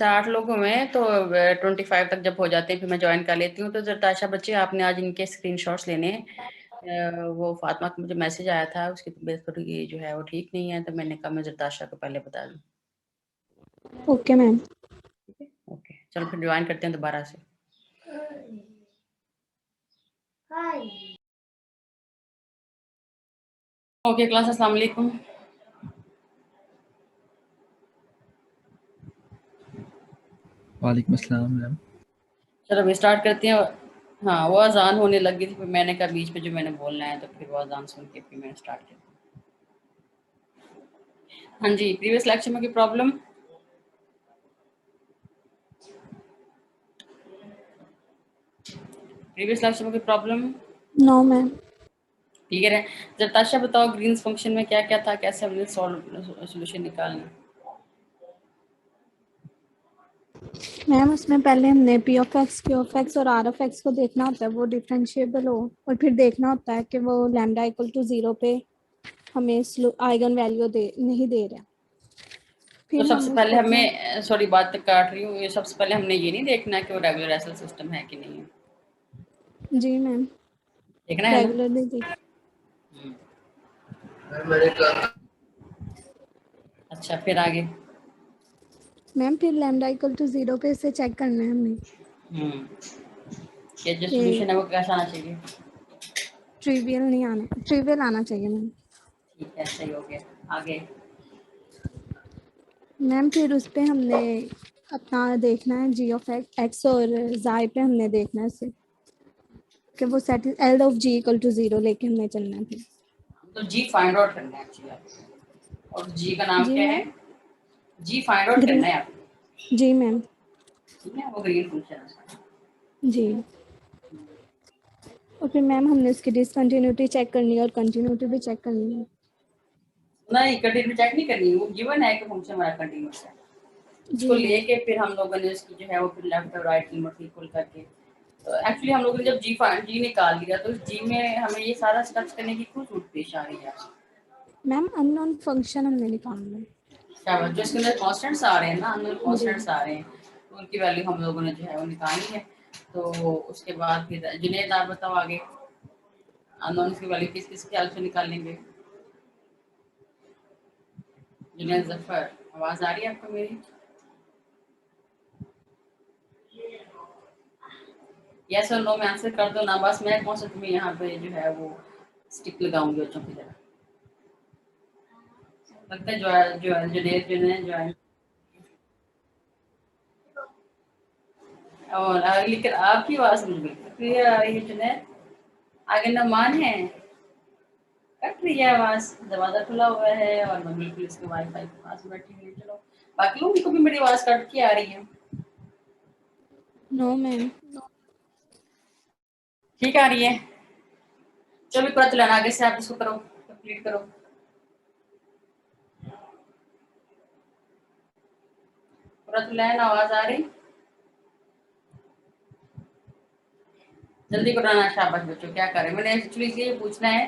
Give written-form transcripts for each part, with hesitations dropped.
60 लोग हुए हैं तो 25 तक जब हो जाते हैं फिर मैं ज्वाइन कर लेती हूँ। तो जरताशा बच्चे आपने आज इनके स्क्रीनशॉट्स लेने हैं। वो फातिमा का मुझे मैसेज आया था, उसकी तबीयत थोड़ी जो है वो ठीक नहीं है, तो मैंने कहा मैं जरताशा को पहले बता दूँ। Okay ma'am. ठीक है, ओके चलो फिर ज्वाइन करते हैं दोबारा से। ओके क्लास, अस्सलाम वालेकुम। वालेकुम अस्सलाम मैम। चलो अभी स्टार्ट करते हैं। हाँ, वो अजान होने लग गई थी, फिर मैंने कहा बीच में जो मैंने बोलना है तो फिर वो अजान सुन के फिर मैंने स्टार्ट किया। हाँ जी, प्रीवियस लेक्चर में कोई प्रॉब्लम? प्रीवियस लेक्चर में कोई प्रॉब्लम? No ma'am. क्लियर है। जरताशा बताओ ग्रीन्स फंक्शन में क्या क्या था, कैसे हमने सोल्यूशन निकालना? मैम उसमें पहले हमने P of x, Q of x और आर ऑफ एक्स को देखना होता है वो डिफरेंशिएबल हो, और फिर देखना होता है कि वो लैम्डा इक्वल टू 0 पे हमें आइगन वैल्यू दे नहीं दे रहा। तो फिर सबसे हम पहले उसको हमें, सॉरी बात काट रही हूँ, ये सबसे पहले हमने ये नहीं देखना है कि वो रेगुलर एसल सिस्टम है कि नहीं है, जी मैम देखना है ना? रेगुलरली देख। अच्छा, फिर आगे? मैम फिर लैम्डा इक्वल टू 0 पे इसे चेक करना है हमें हम्म, ये जो कि सोल्यूशन है वो कैसा आना चाहिए? ट्रिवियल नहीं आना, ट्रिवियल आना चाहिए मैम। ठीक है, सही हो गया। आगे? मैम फिर उस पे हमने अपना देखना है जी ऑफ एक्स और जाई पे हमने देखना है उसे कि वो set L of G equal to 0 लेके हमें चलना है फिर। तो जी फाइंड आउट करना है एक्चुअली आपको, और जी का नाम जी क्या है? मैम। जी फाइंड आउट ग्रीन। करना है आपको। जी मैम। ठीक है, वो ग्रीन फंक्शन है उसका। जी। और फिर मैम हमने उसकी डिसकंटिन्यूटी चेक करनी है और कंटिन्यूटी भी चेक करनी है। नहीं, कंटिन्यू चेक नहीं करनी, वो गिवन है कि फंक्शन हमारा कंटिन्यूअस है। जी उसको मैम। लेके फिर हम लोगों ने उसकी जो है वो फिर लेफ्ट और राइट लिमिट इक्वल करके, तो एक्चुअली हम लोगों ने जब जी निकाल लिया तो जी में हमें ये सारा स्टेप्स करने की क्यों जरूरत पेश आ रही है? मैम अननोन फंक्शन हमने निकालना है। शाबाश, जो इसके अंदर कॉन्स्टेंट्स आ रहे हैं ना, अननोन जी। कॉन्स्टेंट्स आ रहे हैं, तो उनकी वैल्यू हम लोगों ने जो है वो निकालनी है। तो उसके बाद फिर जुनैद आप बताओ आगे, अननोन की वैल्यू किस किस ख्याल से निकालेंगे? जुनैद जफर, आवाज आ रही है आपको मेरी? यस और नो में आंसर कर दो ना, बस मैं कौन सा तुम्हें यहाँ पे जो है वो स्टिक लगाऊंगी बच्चों की तरह। लगता है जो जुनैद जो है और लेकिन आपकी आवाज मुझे बिल्कुल क्लियर आ रही है जुनैद। आगे नमान है, कट रही है आवाज, दरवाजा खुला हुआ है और मैं बिल्कुल इसके वाईफाई के पास बैठी हुई हूँ। चलो बाकी लोगों को भी मेरी आवाज कट के आ रही है? No ma'am. ठीक आ रही है? चलो भी पता चलाना, आगे से आप इसको करो, कंप्लीट करो। पूरा चलाना, आवाज आ रही? जल्दी कराना, शाबाश बच्चों, क्या करें? मैंने एक्चुअली इसलिए पूछना है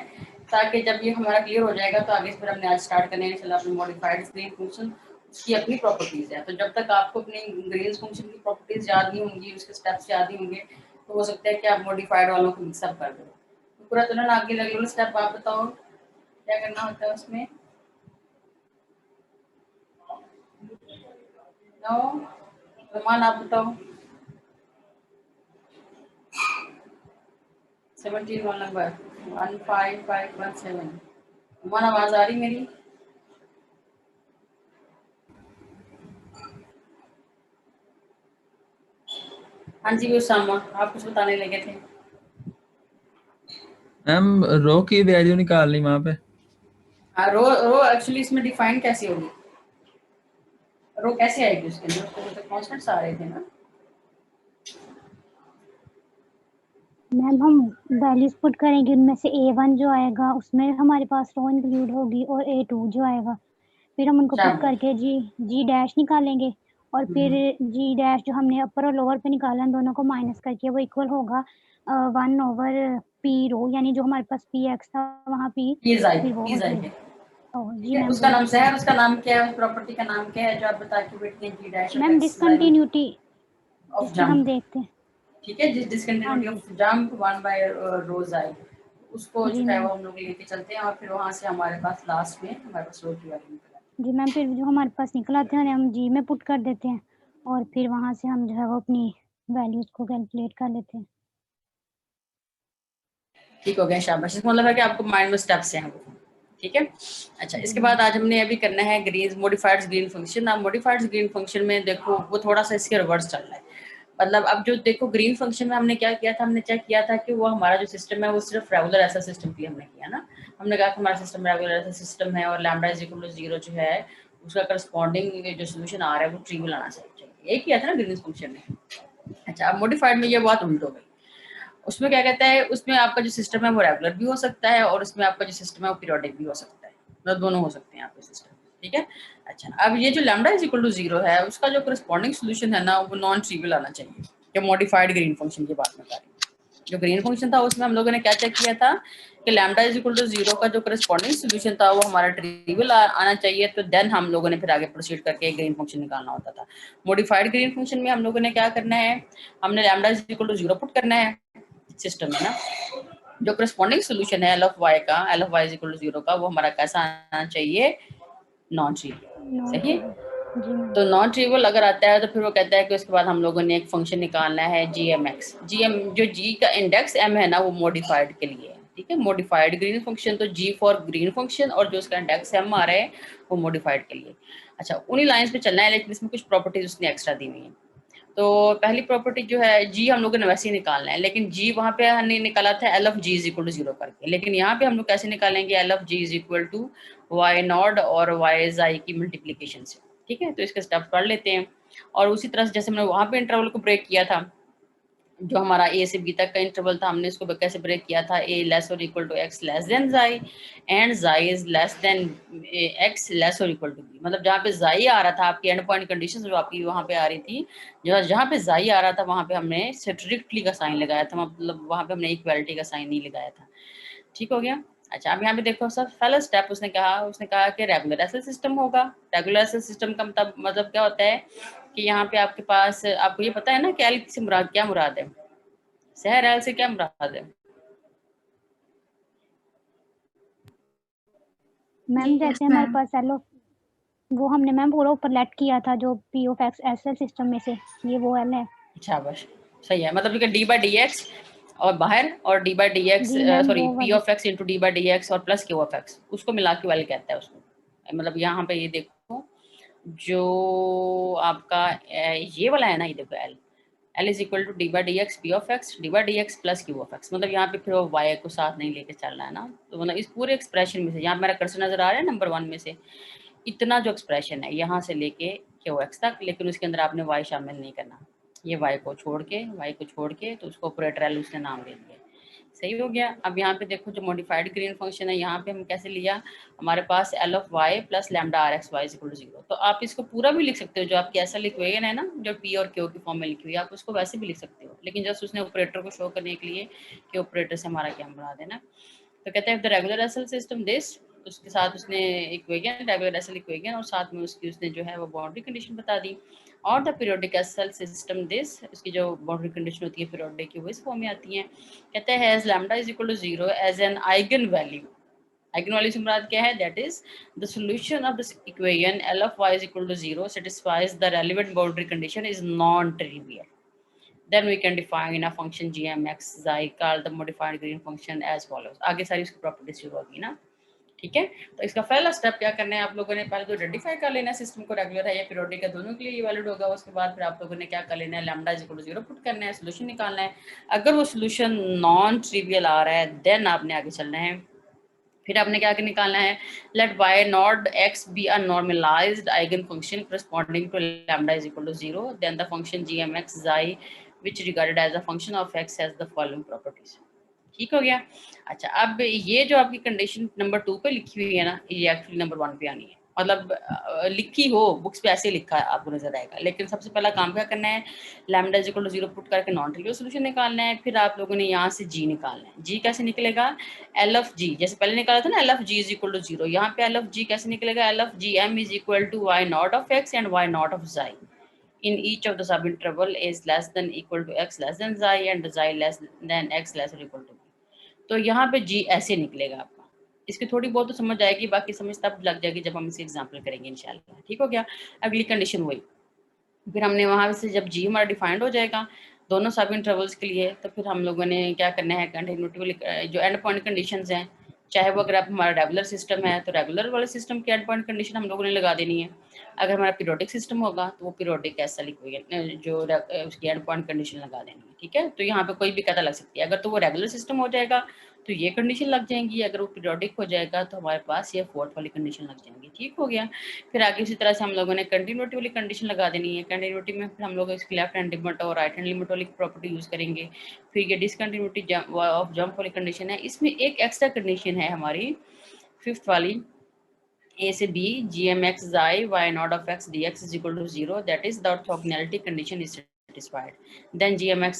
ताकि जब ये हमारा क्लियर हो जाएगा तो आगे फिर हमने आज स्टार्ट करने हैं चला अपनी मॉडिफाइड स्क्रीन फंक्शन, उसकी अपनी प्रॉपर्टीज है। तो जब तक आपको अपनी ग्रीन्स फंक्शन की प्रॉपर्टीज याद नहीं होंगी, उसके स्टेप्स याद नहीं होंगे, तो हो सकता है कि आप मॉडिफाइड वालों को मिक्सअप कर दो। तो पूरा चलना, आगे रेगुलर स्टेप आप बताओ क्या करना होता है उसमें? नो, रोमान आप बताओ। 17 वाला नंबर 15517। रोमान आवाज आ रही मेरी? हाँ जी उसामा, आप कुछ बताने लगे थे। मैम रो की वैल्यू निकालनी वहाँ पे। हाँ, रो रो एक्चुअली इसमें डिफाइन कैसे होगी? रो कैसे आएगी उसके अंदर? उसको तो कांस्टेंट्स आ रहे थे ना। मैम हम वैल्यूज पुट करेंगे, उनमें से A1 जो आएगा उसमें हमारे पास रो इंक्लूड होगी और A2 जो आएगा, फिर हम उनको पुट करके जी डैश निकालेंगे और फिर जी डैश जो हमने अपर और लोअर पे निकाला दोनों को माइनस करके वो इक्वल होगा 1/p रो, यानी जो हमारे पास पी एक्स था वहाँ पी फिर वो हो जाएगा। ठीक जी है, मैम उसका नाम बोलिए। सहर, उसका नाम क्या है, उस प्रॉपर्टी का नाम क्या है जो आप बता के बैठी हैं, G dash of ma'am X discontinuity of जिसमें हम जंप। देखते हैं। ठीक है, जिस हाँ डिसकंटिन्यूटी जी। Of jump 1 by rose I, उसको जी जो है मैम। वो हम लोग लेके चलते हैं और फिर वहां से हमारे पास लास्ट में हमारे पास रो की वैल्यू निकल आती जी मैम, फिर जो हमारे पास निकल आते हैं हम जी में पुट कर देते हैं और फिर वहाँ से हम जो है वो अपनी वैल्यूज़ को कैलकुलेट कर लेते हैं। है। ठीक हो गया, शाबाश। इसका मतलब है कि आपको माइंड में स्टेप्स हैं वो। ठीक है, अच्छा, जी इसके मैम। बाद आज हमने अभी करना है ग्रीन मॉडिफाइड ग्रीन फंक्शन। अब मॉडिफाइड ग्रीन फंक्शन में देखो वो थोड़ा सा इसके रिवर्स चल रहा है। मतलब अब जो देखो ग्रीन फंक्शन में हमने क्या किया था, हमने चेक किया था कि वो हमारा जो सिस्टम है वो सिर्फ रेगुलर ऐसा सिस्टम के लिए हमने किया ना। हमने कहा कि हमारा सिस्टम रेगुलर ऐसा सिस्टम है और लैम्डा इज इक्वल टू 0 जो है उसका करस्पॉन्डिंग जो सोल्यूशन आ रहा है वो ट्रिवियल आना चाहिए। यही किया था ना ग्रीन फंक्शन में। अच्छा, अब मॉडिफाइड में ये बात उल्ट हो गई। उसमें क्या कहता है, उसमें आपका जो सिस्टम है वो रेगुलर भी हो सकता है और उसमें आपका जो सिस्टम है वो पीरियोडिक भी हो सकता है, मतलब दोनों हो सकते हैं आपके सिस्टम। ठीक है, अच्छा, अब ये जो लैम्डा इज इक्वल टू 0 है उसका जो करस्पॉन्डिंग सोल्यूशन है ना वो नॉन ट्रिवियल आना चाहिए। जो मॉडिफाइड ग्रीन फंक्शन की बात में कर रही हूँ, जो ग्रीन फंक्शन था उसमें हम लोगों ने क्या चेक किया था कि लैम्डा इज इक्वल टू 0 का जो करस्पॉन्डिंग सोल्यूशन था वो हमारा ट्रिवियल आना चाहिए। तो देन हम लोगों ने फिर आगे प्रोसीड करके ग्रीन फंक्शन निकालना होता था। मॉडिफाइड ग्रीन फंक्शन में हम लोगों ने क्या करना है, हमने lambda is equal to 0 put करना है सिस्टम में ना। जो करस्पॉन्डिंग सोल्यूशन है एल ऑफ वाई का, L of Y is equal to 0 का, वो हमारा कैसा आना चाहिए, नॉन ट्रिवियल। नॉन सही है, ट्रिवियल। जी मैम। तो नॉन ट्रिवियल अगर आता है तो फिर वो कहता है कि उसके बाद हम लोगों ने एक फंक्शन निकालना है जी एम एक्स। जी एम, जो जी का इंडेक्स एम है ना वो मॉडिफाइड के लिए है। ठीक है, मॉडिफाइड ग्रीन फंक्शन, तो जी फॉर ग्रीन फंक्शन और जो उसका इंडेक्स एम आ रहा है वो मॉडिफाइड के लिए। अच्छा, उन्हीं लाइंस पे चलना है लेकिन इसमें कुछ प्रॉपर्टीज उसने एक्स्ट्रा दी हुई है। तो पहली प्रॉपर्टी जो है जी हम लोगों ने वैसे ही निकालना है, लेकिन जी वहाँ पे हमने निकाला था L of G is equal to 0 करके, लेकिन यहाँ पे हम लोग कैसे निकालेंगे, L of G is equal to Y not और वाई इज आई की मल्टीप्लीकेशन से। ठीक है, तो इसके स्टेप पढ़ लेते हैं। और उसी तरह से जैसे हमने वहाँ पे इंटरवल को ब्रेक किया था, जो हमारा ए से बी तक का इंटरवल था, हमने इसको कैसे ब्रेक किया था, ए लेस और equal to X less than xi and xi is less than X less और इक्वल टू बी। मतलब जहाँ पे जाई आ रहा था, आपकी एंड पॉइंट कंडीशन जो आपकी वहाँ पे आ रही थी, जो जहाँ पे जाई आ रहा था वहाँ पे हमने स्ट्रिक्टली का साइन लगाया था, मतलब वहाँ पे हमने इक्वालिटी का साइन नहीं लगाया था। ठीक हो गया। अच्छा, अब यहाँ पे देखो सर, पहला स्टेप उसने कहा कि रेगुलर एसल सिस्टम होगा। रेगुलर एसल सिस्टम का मतलब क्या होता है कि यहाँ पे आपके पास, आपको ये पता है ना कि एल से मुराद क्या मुराद है, शहर एल से क्या मुराद है? मैम जैसे हमारे पास एलो वो हमने मैम पूरा ऊपर लेट किया था जो P of x S L system में से, ये वो एल है। शाबाश, सही है। मतलब डी बाई डी एक्स और बाहर, और डी बाई डी एक्स, जी मैम सॉरी, वो पी वाली। Of X into D by D X और प्लस क्यू ऑफ एक्स, उसको मिला के वाले कहता है उसको। मतलब यहाँ पे ये देखो जो आपका ये वाला है ना, ये देखो L, L is equal to D by D x P of x D by D x plus Q of X. मतलब यहाँ पे फिर वो वाई को साथ नहीं लेके चल रहा है ना। तो मतलब इस पूरे एक्सप्रेशन में से, यहाँ मेरा कर्सर नजर आ रहा है नंबर 1 में से, इतना जो एक्सप्रेशन है यहाँ से लेके क्यू एक्स तक, लेकिन उसके अंदर आपने वाई शामिल नहीं करना। ये वाई को छोड़ के तो उसको ऑपरेटर एल उसने नाम दे दिया। सही हो गया। अब यहाँ पे देखो जो मॉडिफाइड ग्रीन फंक्शन है, यहाँ पे हम कैसे लिया, हमारे पास L of Y plus lambda R X Y is equal to 0। तो आप इसको पूरा भी लिख सकते हो, जो आपकी ऐसा इक्वेशन है ना जो पी और क्यू की फॉर्म में लिखी हुई है, आप उसको वैसे भी लिख सकते हो, लेकिन जस्ट उसने ऑपरेटर को शो करने के लिए कि ऑपरेटर से हमारा क्या मुराद है ना। तो कहते हैं the regular acyl system this, उसके साथ उसने इक्वेशन, रेगुलर एसल इक्वेशन, और साथ में उसकी उसने जो है वो बाउंड्री कंडीशन बता दी। और the periodic acyl system this, उसकी जो बाउंड्री कंडीशन होती है पीरियोडिक की वो इस फॉर्म में आती है। कहते हैं has lambda is equal to 0 as an eigen value. Eigen value से मुराद क्या है, that is the solution of this equation L of Y is equal to 0 satisfies the relevant boundary condition is non-trivial. Then we can define a function gmx xi called the modified green function as follows. आगे सारी उसकी property शुरू होगी ना। ठीक है, तो इसका पहला स्टेप क्या करना है, आप लोगों ने पहले तो आइडेंटिफाई कर लेना है सिस्टम को रेगुलर है या पीरियोडिक है, दोनों के लिए ये वैलिड होगा। उसके बाद फिर आप लोगों ने क्या कर लेना है, lambda is equal to 0 put करना है, सोल्यूशन निकालना है। अगर वो सोल्यूशन नॉन ट्रिवियल आ रहा है देन आपने आगे चलना है। फिर आपने क्या निकालना है, let Y not X be a normalised eigen function corresponding to lambda is equal to 0, then the function gmx xi which regarded as a function of x has the following properties. ठीक हो गया। अच्छा, अब ये जो आपकी condition number 2 पे लिखी हुई है ना, ये एक्चुअली नंबर 1 पे आनी है। मतलब लिखी हो बुक्स पे ऐसे लिखा है आपको नजर आएगा। लेकिन सबसे पहला काम क्या करना है, lambda is equal to 0 put करके नॉन ट्रिवियल सोल्यूशन निकालना है। फिर आप लोगों ने यहाँ से जी निकालना है। जी कैसे निकलेगा, एल ऑफ जी, जैसे पहले निकाला था ना L of G is equal to 0, यहाँ पे एल ऑफ जी कैसे निकलेगा, L of ji M is equal to Y not of X and Y not of xi in each of the sub interval is less than equal to x less than xi and xi less than x less or equal to b। तो यहाँ पे g ऐसे निकलेगा आपका। इसकी थोड़ी बहुत तो समझ आएगी, बाकी समझ तब लग जाएगी जब हम इसे एग्जांपल करेंगे इंशाल्लाह। ठीक हो गया। अगली कंडीशन वही, फिर हमने वहां से जब g हमारा डिफाइंड हो जाएगा दोनों सब इंटरवल्स के लिए, तो फिर हम लोगों ने क्या करना है, कंटिन्यूटी जो एंड पॉइंट कंडीशंस हैं, चाहे वो अगर आप हमारा रेगुलर सिस्टम है तो रेगुलर वाले सिस्टम की एंड पॉइंट कंडीशन हम लोगों ने लगा देनी है। अगर हमारा पीरियोडिक सिस्टम होगा तो वो पीरियोडिक ऐसा लिखोगे जो उसकी एंड पॉइंट कंडीशन लगा देनी है। ठीक है, तो यहाँ पे कोई भी कहता लग सकती है। अगर तो वो रेगुलर सिस्टम हो जाएगा तो ये कंडीशन लग जाएंगी, अगर वो पीरियोडिक हो जाएगा तो हमारे पास ये फोर्थ वाली कंडीशन लग जाएंगी। ठीक हो गया। फिर आगे उसी तरह से हम लोगों ने कंटिन्यूटी वाली कंडीशन लगा देनी है। कंटिन्यूटी में फिर हम लोग इसकी लेफ्ट हैंड लिमिट और राइट हैंड लिमिट वाली प्रॉपर्टी यूज करेंगे। फिर ये डिसकंटिन्यूटी ऑफ जंप वाली कंडीशन है। इसमें एक एक्स्ट्रा कंडीशन है हमारी फिफ्थ वाली, a से b gmx xi y naught of x dx is equal to 0, that is the orthogonality condition is satisfied, then gmx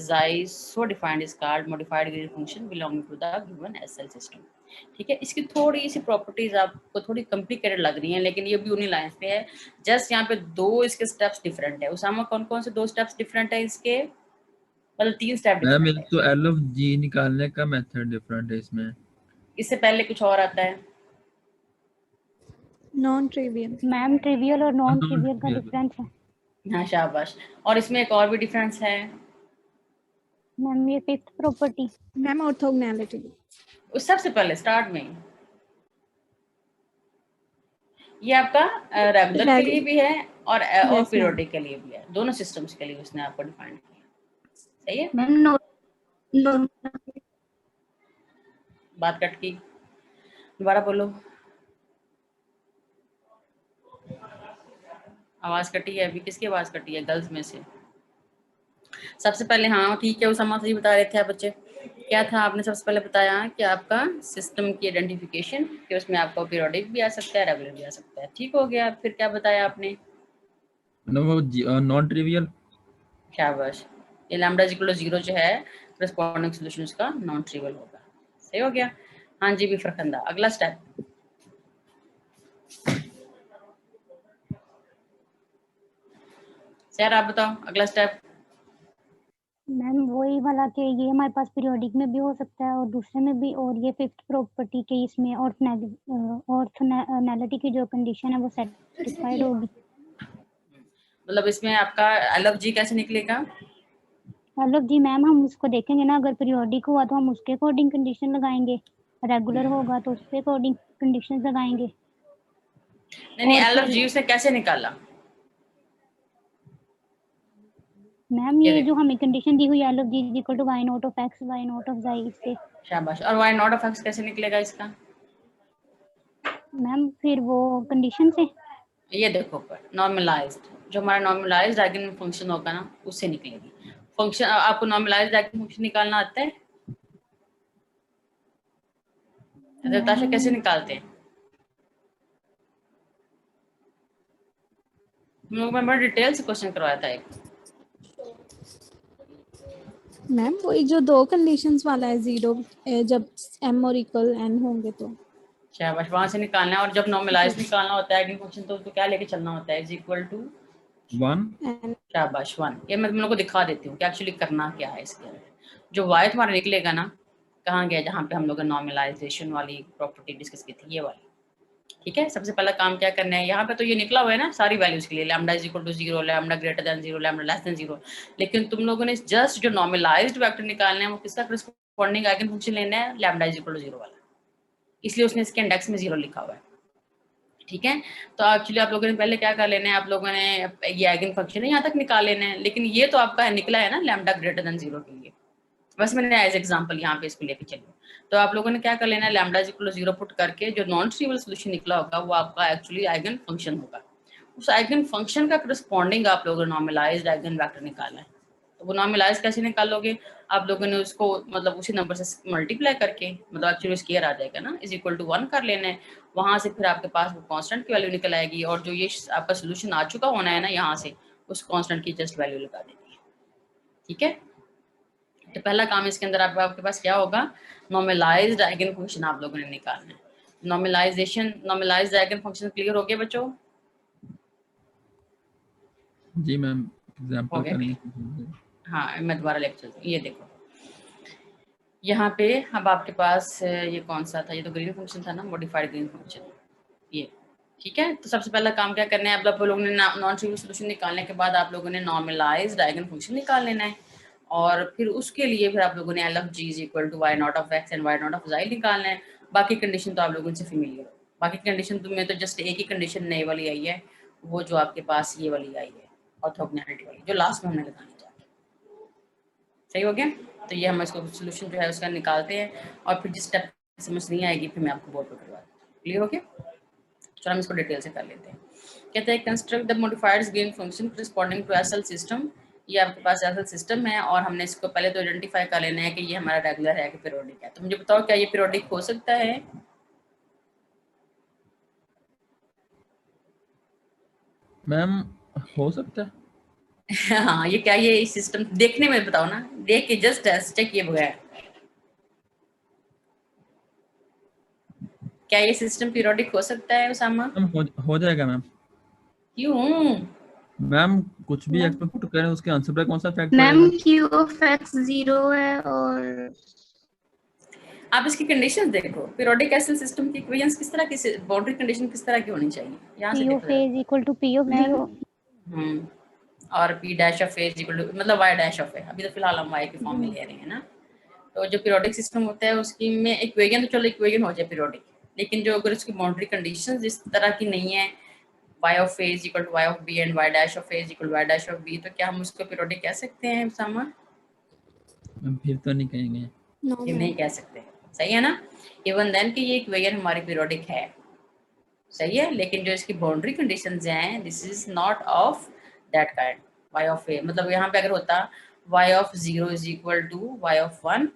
xi so defined is called modified gradient function belonging to the given SL system। ठीक है, इसकी थोड़ी सी properties आपको थोड़ी complicated लग रही हैं, लेकिन ये भी उन्हीं लाइंस पे है। जस्ट यहाँ पे दो इसके स्टेप्स डिफरेंट है। उसामा कौन कौन से दो स्टेप्स डिफरेंट है इसके, मतलब 3 स्टेप मैम डिफरेंट एक है। तो एल ऑफ जी निकालने का मेथड डिफरेंट है इसमें। इससे पहले कुछ और आता है नॉन ट्रिवियल। मैम ट्रिवियल और नॉन ट्रिवियल का Non-trivial। डिफरेंस है। हाँ शाबाश। और इसमें एक और भी डिफरेंस है मैम ये फिफ्थ प्रॉपर्टी। Ma'am orthogonality. उस सबसे पहले स्टार्ट में ये आपका रेगुलर के लिए भी है और Yes, पीरियोडिक के लिए भी है, दोनों सिस्टम्स के लिए उसने आपको डिफाइन किया। सही है, मैम नो बात कट की, दोबारा बोलो, आवाज कटी है। अभी किसकी आवाज कटी है गर्ल्स में से? सबसे पहले हाँ ठीक है, उसामा जी बता रहे थे आप बच्चे, क्या था आपने सबसे पहले बताया कि आपका सिस्टम की आइडेंटिफिकेशन, कि उसमें आपका पीरियोडिक भी आ सकता है रेगुलर भी आ सकता है। ठीक हो गया। फिर क्या बताया आपने? Non trivial. शाबाश, ये लैम्डा इक्वल टू 0 जो है करस्पॉन्डिंग सॉल्यूशन का नॉन ट्रिवियल होगा। सही हो गया। हाँ जी भी फरखंदा, अगला स्टेप सर आप बताओ अगला स्टेप। मैम वही वाला कि ये हमारे पास पीरियोडिक में भी हो सकता है और दूसरे में भी, और ये फिफ्थ प्रॉपर्टी के इसमें ऑर्थोगोनैलिटी की जो कंडीशन है वो सेटिस्फाइड होगी। मतलब इसमें आपका एल ऑफ जी कैसे निकलेगा? मतलब जी मैम हम उसको देखेंगे ना, अगर पीरियोडिक हुआ तो हम उसके अकॉर्डिंग कंडीशन लगाएंगे, रेगुलर होगा तो उसके अकॉर्डिंग कंडीशन लगाएंगे। नहीं और एल ऑफ फिर जी से कैसे निकाला? मैम ये ये देखो जो हमें कंडीशन दी हुई है L of G equal to Y not of X Y not of xi, इससे शाबाश। और वाई नॉट ऑफ एक्स कैसे निकलेगा इसका? मैम फिर वो कंडीशन से ये देखो ऊपर नॉर्मलाइज्ड, जो हमारा नॉर्मलाइज्ड आइगन फंक्शन होगा ना उससे निकलेगी फंक्शन। आपको नॉर्मलाइज्ड आइगन फंक्शन निकालना आता है? ताशा कैसे निकालते हैं? हम लोग में बड़ा डिटेल से क्वेश्चन करवाया था एक। मैम वही जो दो कंडीशंस वाला है, 0 जब m और इक्वल n होंगे तो। शाबाश, वहां से निकालना है। और जब नॉर्मलाइज निकालना होता है आइगन फंक्शन तो उसको क्या लेके चलना होता है? Is equal to 1। n शाबाश 1। ये मैं तुम लोग को दिखा देती हूँ कि एक्चुअली करना क्या है इसके अंदर। जो वाई तुम्हारा निकलेगा ना, कहाँ गया जहाँ पे हम लोग नॉर्मलाइजेशन वाली प्रॉपर्टी डिस्कस की थी, ये वाली। ठीक है, सबसे पहला काम क्या करना है, यहाँ पे तो ये निकला हुआ है ना सारी वैल्यूज के लिए, lambda is equal to 0, lambda greater than 0, lambda less than 0। लेकिन तुम लोगों ने जस्ट जो नॉर्मलाइज्ड वेक्टर निकालना है वो किसका करस्पॉन्डिंग आइगन फंक्शन लेना है? लैम्डा इज इक्वल टू 0 वाला, इसलिए उसने इसके इंडेक्स में 0 लिखा हुआ है। ठीक है, तो एक्चुअली आप लोगों ने पहले क्या कर लेना है, आप लोगों ने ये आइगन फंक्शन है यहाँ तक निकाल लेना है। लेकिन ये तो आपका निकला है ना लैम्डा ग्रेटर देन 0 के लिए, बस मैंने एज एग्जांपल यहाँ पे इसको लेके चली। तो आप लोगों ने क्या कर लेना है, लैम्डा इक्वल टू 0 पुट करके जो नॉन ट्रिवियल सॉल्यूशन निकला होगा वो आपका एक्चुअली आइगन फंक्शन होगा। उस आइगन फंक्शन का करस्पॉन्डिंग आप लोगों ने नॉर्मलाइज्ड आइगन वेक्टर निकाला है। तो वो नॉर्मलाइज कैसे निकालोगे? आप लोगों ने उसको मतलब उसी नंबर से मल्टीप्लाई करके, मतलब एक्चुअली स्केयर आ जाएगा ना, इज इक्वल टू 1 कर लेना है। वहां से फिर आपके पास वो कांस्टेंट की वैल्यू निकल आएगी, और जो ये आपका सोल्यूशन आ चुका होना है ना यहाँ से, उस कांस्टेंट की जस्ट वैल्यू लगा देनी है। ठीक है, तो पहला काम इसके अंदर आपके पास क्या होगा, नॉर्मलाइज्ड आइगन फंक्शन आप लोगों ने निकालना है। नॉर्मलाइज्ड आइगन फंक्शन क्लियर हो गया बच्चों? जी मैम, हो एग्जांपल गया? करेंगे। हाँ, मैं दोबारा लेक्चर, ये देखो यहाँ पे अब आपके पास ये कौन सा था, ये तो ग्रीन फंक्शन था ना, मॉडिफाइड ग्रीन फंक्शन, ये ठीक है। तो सबसे पहला काम क्या करना है, आप लोगों ने नॉन ट्रिवियल सोल्यूशन निकालने के बाद आप लोगों ने नॉर्मलाइज्ड आइगन फंक्शन निकाल लेना है, और फिर उसके लिए फिर आप लोगों ने L of G is equal to Y not of X and Y not of xi निकालना है। बाकी कंडीशन तो आप लोगों से फेमिलियर हो, बाकी कंडीशन में तो जस्ट एक ही कंडीशन नई वाली आई है, वो जो आपके पास ये वाली आई है ऑर्थोगोनैलिटी वाली, जो लास्ट में हमने लगानी चाहिए। सही हो गया? तो ये हम इसको सोल्यूशन जो है उसका निकालते हैं, और फिर जिस स्टेप समझ नहीं आएगी फिर मैं आपको बोर्ड पर करवा दूँ। क्लियर हो गया? चलो हम इसको डिटेल से कर लेते हैं। कहते हैं construct the modified Green function corresponding to SL system. ये आपके पास एसएल सिस्टम है, और हमने इसको पहले तो आइडेंटिफाई कर लेना है कि ये हमारा रेगुलर है कि पीरियोडिक है। तो मुझे बताओ क्या ये पीरियोडिक हो सकता है? मैम हो सकता है। हाँ, ये क्या, ये सिस्टम देखने में बताओ ना, देख के जस्ट चेक किए बगैर क्या ये सिस्टम पीरियोडिक हो सकता है उसामा? मैम हो जाएगा मैम। क्यों? मैम कुछ भी एक्सपेक्ट पुट करें उसके आंसर पर कौन सा फैक्ट मैम पड़ेगा? क्यू ऑफ एक्स 0 है, और आप इसकी कंडीशन देखो, पीरियोडिक एसएल सिस्टम की इक्वेशंस किस तरह की, बाउंड्री कंडीशन किस तरह की होनी चाहिए, यहाँ से P देखो of A is equal to P of ma'am 0. और p dash of A is equal to मतलब y डैश ऑफ ए, अभी तो फिलहाल हम y के फॉर्म में ले रहे हैं ना। तो जो पीरियोडिक सिस्टम होता है उसकी में इक्वेशन, तो चलो इक्वेशन हो जाए पीरियोडिक, लेकिन जो अगर उसकी बाउंड्री कंडीशंस इस तरह की नहीं है, y of a is equal to y of b and y dash of a is equal to y dash of b, तो क्या हम उसको पीरियोडिक कह सकते हैं सामा? मैम फिर तो नहीं कहेंगे। नो ये नहीं कह सकते, सही है ना। इवन देन कि ये इक्वेशन हमारी पीरियोडिक है, सही है, लेकिन जो इसकी बाउंड्री कंडीशंस हैं this is not of that kind. y of a मतलब यहाँ पे अगर होता y of 0 is equal to y of 1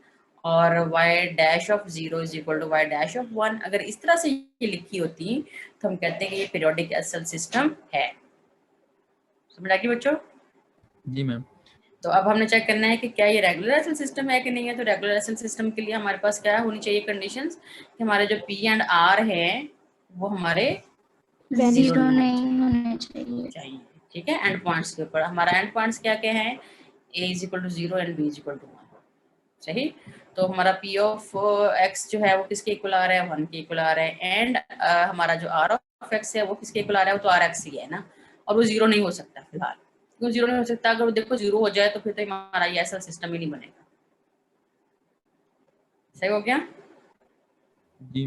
और y dash of 0 is equal to y dash of 1, अगर इस तरह से ये लिखी होती तो हम कहते हैं कि ये पीरियोडिक एसएल सिस्टम है। समझ आ गई बच्चों? जी मैम। तो अब हमने चेक करना है कि क्या ये रेगुलर एसएल सिस्टम है कि नहीं है। तो रेगुलर एसएल सिस्टम के लिए हमारे पास क्या होनी चाहिए कंडीशंस, कि हमारे जो p एंड r हैं वो हमारे 0 नहीं होने चाहिए। ठीक है। एंड पॉइंट्स के ऊपर हमारा एंड पॉइंट्स क्या क्या है, a is equal to 0 and b is equal to 1। सही। तो हमारा p ऑफ x जो है वो किसके इक्वल आ रहा है, 1 के इक्वल आ रहा है, एंड हमारा जो r ऑफ x है वो किसके इक्वल आ रहा है, वो तो rx ही है ना, और वो 0 नहीं हो सकता फिलहाल। क्यों 0 नहीं हो सकता? अगर वो देखो 0 हो जाए तो फिर तो हमारा ये ऐसा सिस्टम ही नहीं बनेगा। सही हो गया? जी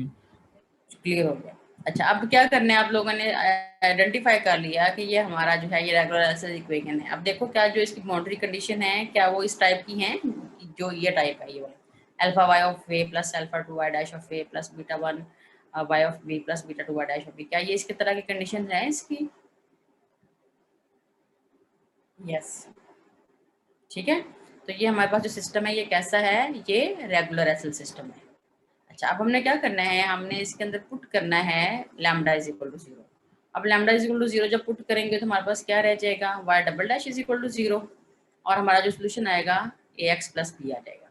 क्लियर हो गया। अच्छा, अब क्या करना है, आप लोगों ने आइडेंटिफाई कर लिया कि ये हमारा जो है ये रेगुलर एसएल इक्वेशन है। अब देखो क्या जो इसकी बाउंड्री कंडीशन है क्या वो इस टाइप की हैं, जो ये टाइप है, ये वाला alpha y of a plus alpha 2 y dash of a plus beta 1 y of b plus beta 2 y dash of b, क्या ये इसके तरह की कंडीशन है इसकी? यस। ठीक है। तो ये हमारे पास जो सिस्टम है ये कैसा है, ये रेगुलर एसएल सिस्टम है। अच्छा, अब हमने क्या करना है, हमने इसके अंदर पुट करना है लैम्डा इज इक्वल टू 0। अब लैम्डा इज इक्वल टू 0 जब पुट करेंगे तो हमारे पास क्या रह जाएगा, y double dash is equal to 0, और हमारा जो सोल्यूशन आएगा ax प्लस b आ जाएगा।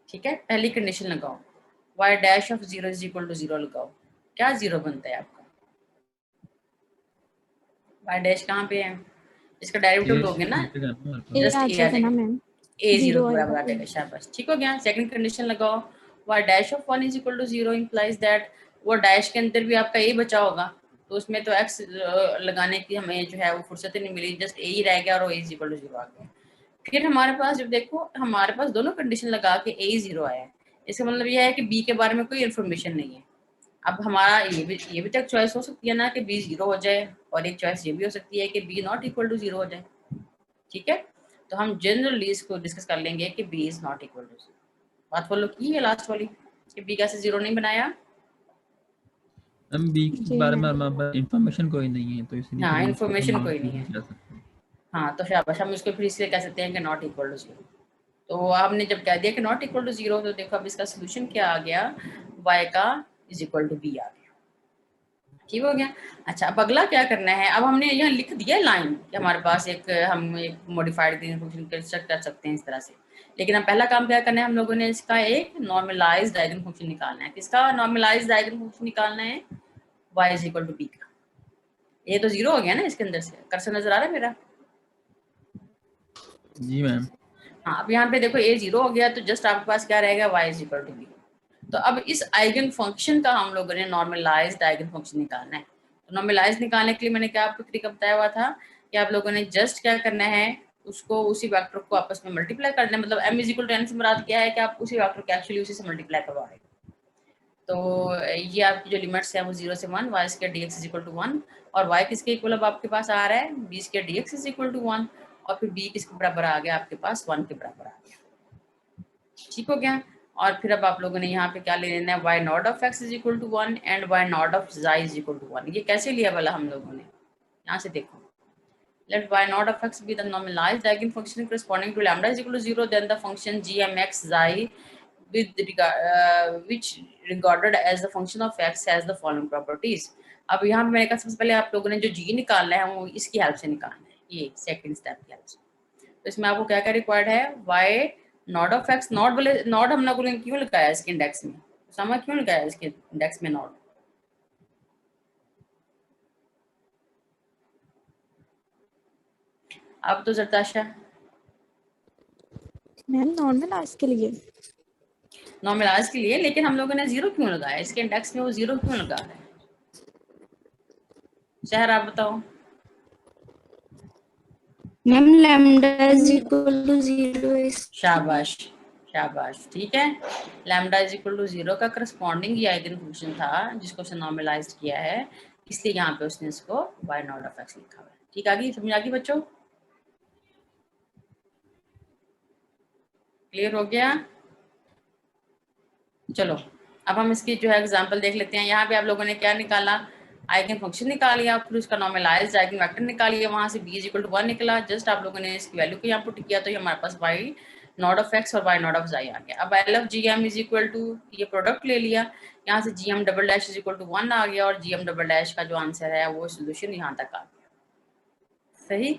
ठीक है। पहली कंडीशन लगाओ, y dash of 0 is equal to 0 लगाओ, क्या 0 बनता है आपका? y डैश कहाँ पे है, इसका डेरिवेटिव लोगे ना, ए जस्ट आ a आ जाएगा ना जाएगा, मैम, a 0 0 के बराबर आ आएगा। जाएगा। शाबाश, ठीक हो गया। सेकंड कंडीशन लगाओ, y dash of 1 is equal to 0 implies that वो डैश के अंदर भी आपका a बचा होगा, तो उसमें तो x लगाने की हमें जो है वो फुर्सत ही नहीं मिली, जस्ट a ही रह गया और a इज इक्वल टू 0 आ गया। फिर हमारे पास जब देखो हमारे पास दोनों कंडीशन लगा के a 0 आया है, इसका मतलब यह है कि b के बारे में कोई इन्फॉर्मेशन नहीं है। अब हमारा ये भी तो एक चॉइस हो सकती है ना कि b 0 हो जाए, और एक चॉइस ये भी हो सकती है कि b नॉट इक्वल टू 0 हो जाए। ठीक है। तो हम जनरली इसको डिस्कस कर लेंगे कि b is not equal to 0। बात फॉलो की है लास्ट वाली कि b कैसे 0 नहीं बनाया। मैम बी के जी बारे में मैम। हमारे पास इंफॉर्मेशन कोई नहीं है, तो इसलिए हाँ, फिर इन्फॉर्मेशन कोई नहीं है। जा सकते हैं। हाँ तो शाबाश, हम इसको फिर इसलिए कह सकते हैं कि नॉट इक्वल टू 0। तो हमने जब कह दिया कि नॉट इक्वल टू 0 तो देखो अब इसका सोल्यूशन क्या आ गया, y का इज इक्वल टू b आ गया। ठीक हो गया। अच्छा अब अगला क्या करना है, अब हमने यहाँ लिख दिया लाइन कि हमारे पास हम एक मॉडिफाइड ग्रीन फंक्शन कंस्ट्रक्ट कर सकते हैं इस तरह से, लेकिन अब पहला काम क्या करना है, हम लोगों ने इसका एक नॉर्मलाइज्ड डायगोनल फंक्शन निकालना है। किसका नॉर्मलाइज्ड डायगोनल फंक्शन निकालना है, y is equal to b का। ये तो 0 हो गया ना इसके अंदर से, कर्सर नजर आ रहा है मेरा? जी मैम। हाँ अब यहाँ पे देखो a 0 हो गया, तो जस्ट आपके पास क्या रहेगा, y is equal to b। तो अब इस आइगन फंक्शन का हम लोगों ने नॉर्मलाइज्ड आइगन फंक्शन निकालना है। तो नॉर्मलाइज निकालने के लिए मैंने क्या आपको तरीका बताया हुआ था कि आप लोगों ने जस्ट क्या करना है, उसको उसी वेक्टर को आपस में मल्टीप्लाई कर देना। मतलब m is equal to n से मुराद क्या है कि आप उसी वेक्टर को एक्चुअली उसी से मल्टीप्लाई करवा रहे हो। तो ये आपकी जो लिमिट्स है वो 0 से 1, y square dx is equal to 1, और y किसके इक्वल अब आपके पास आ रहा है, b square dx is equal to 1, और फिर b किसके बराबर आ गया आपके पास, 1 के बराबर आ गया। ठीक हो गया। और फिर अब आप लोगों ने यहाँ पे क्या ले लेना है, y not of x is equal to 1 and y not of z is equal to 1। ये कैसे लिया वाला हम लोगों ने, यहाँ से देखो, let y not of x be the normalized eigenfunction corresponding to lambda is equal to 0, then the function gmx xi with which regarded as the function of x has the following properties। अब यहाँ पे मैंने कहा सबसे पहले आप लोगों ने जो g निकालना है वो इसकी हेल्प से निकालना है, ये सेकंड स्टेप की हेल्प से। तो इसमें आपको क्या क्या रिक्वायर्ड है, y not of x, not बोले नॉट हम लोगों ने क्यों लगाया इसके इंडेक्स में, समझ क्यों लगाया इसके इंडेक्स में नॉट? अब तो जरताशा मैम नॉर्मलाइज के लिए। नॉर्मलाइज के लिए, लेकिन हम लोगों ने 0 क्यों लगाया इसके इंडेक्स में, वो 0 क्यों लगा रहा है? शहर आप बताओ। Ma'am lambda is equal to 0 शाबाश शाबाश, ठीक है। लैम्डा इज इक्वल टू 0 का करस्पॉन्डिंग ये आइगन फंक्शन था जिसको उसने नॉर्मलाइज किया है, इसलिए यहाँ पे उसने इसको y नॉट ऑफ x लिखा हुआ है। ठीक आ गई, समझ आ गई बच्चों? क्लियर हो गया? चलो अब हम इसकी जो है एग्जांपल देख लेते हैं। यहाँ पे आप लोगों ने क्या निकाला, आइगन फंक्शन निकाल लिया, फिर उसका नॉर्मलाइज्ड आइगन वेक्टर निकाल लिया, वहां से b इज इक्वल टू 1 निकला। जस्ट आप लोगों ने इसकी वैल्यू को यहाँ पुट किया तो ये हमारे पास y नॉट ऑफ x और y नॉट ऑफ z आ गया। अब l of gm is equal to, ये प्रोडक्ट ले लिया, यहाँ से gm double dash is equal to 1 आ गया, और gm डबल डैश का जो आंसर है वो सोल्यूशन यहाँ तक आ गया। सही।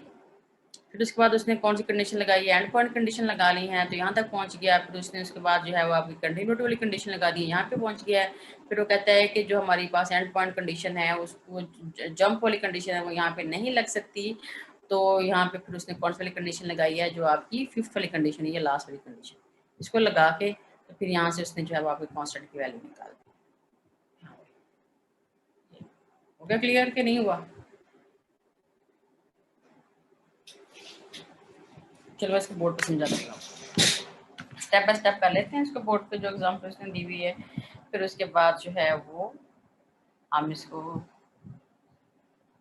फिर उसके बाद उसने कौन सी कंडीशन लगाई है, एंड पॉइंट कंडीशन लगा ली है, तो यहाँ तक पहुँच गया। फिर उसने उसके बाद जो है वो आपकी कंटिन्यूटी वाली कंडीशन लगा दी है, यहाँ पे पहुँच गया है। फिर वो कहता है कि जो हमारे पास एंड पॉइंट कंडीशन है उसको जंप वाली कंडीशन है वो यहाँ पे नहीं लग सकती, तो यहाँ पे फिर उसने कौन सी वाली कंडीशन लगाई है, जो आपकी फिफ्थ वाली कंडीशन है, ये लास्ट वाली कंडीशन, इसको लगा के तो फिर यहाँ से उसने जो है वो आपकी कॉन्स्टेंट की वैल्यू निकाल दी। हो गया क्लियर कि नहीं हुआ? चलो इसको बोर्ड पे समझा देता हूँ, स्टेप बाय स्टेप कर लेते हैं इसको बोर्ड पे जो एग्जाम्पल उसने दी हुई है। फिर उसके बाद जो है वो हम इसको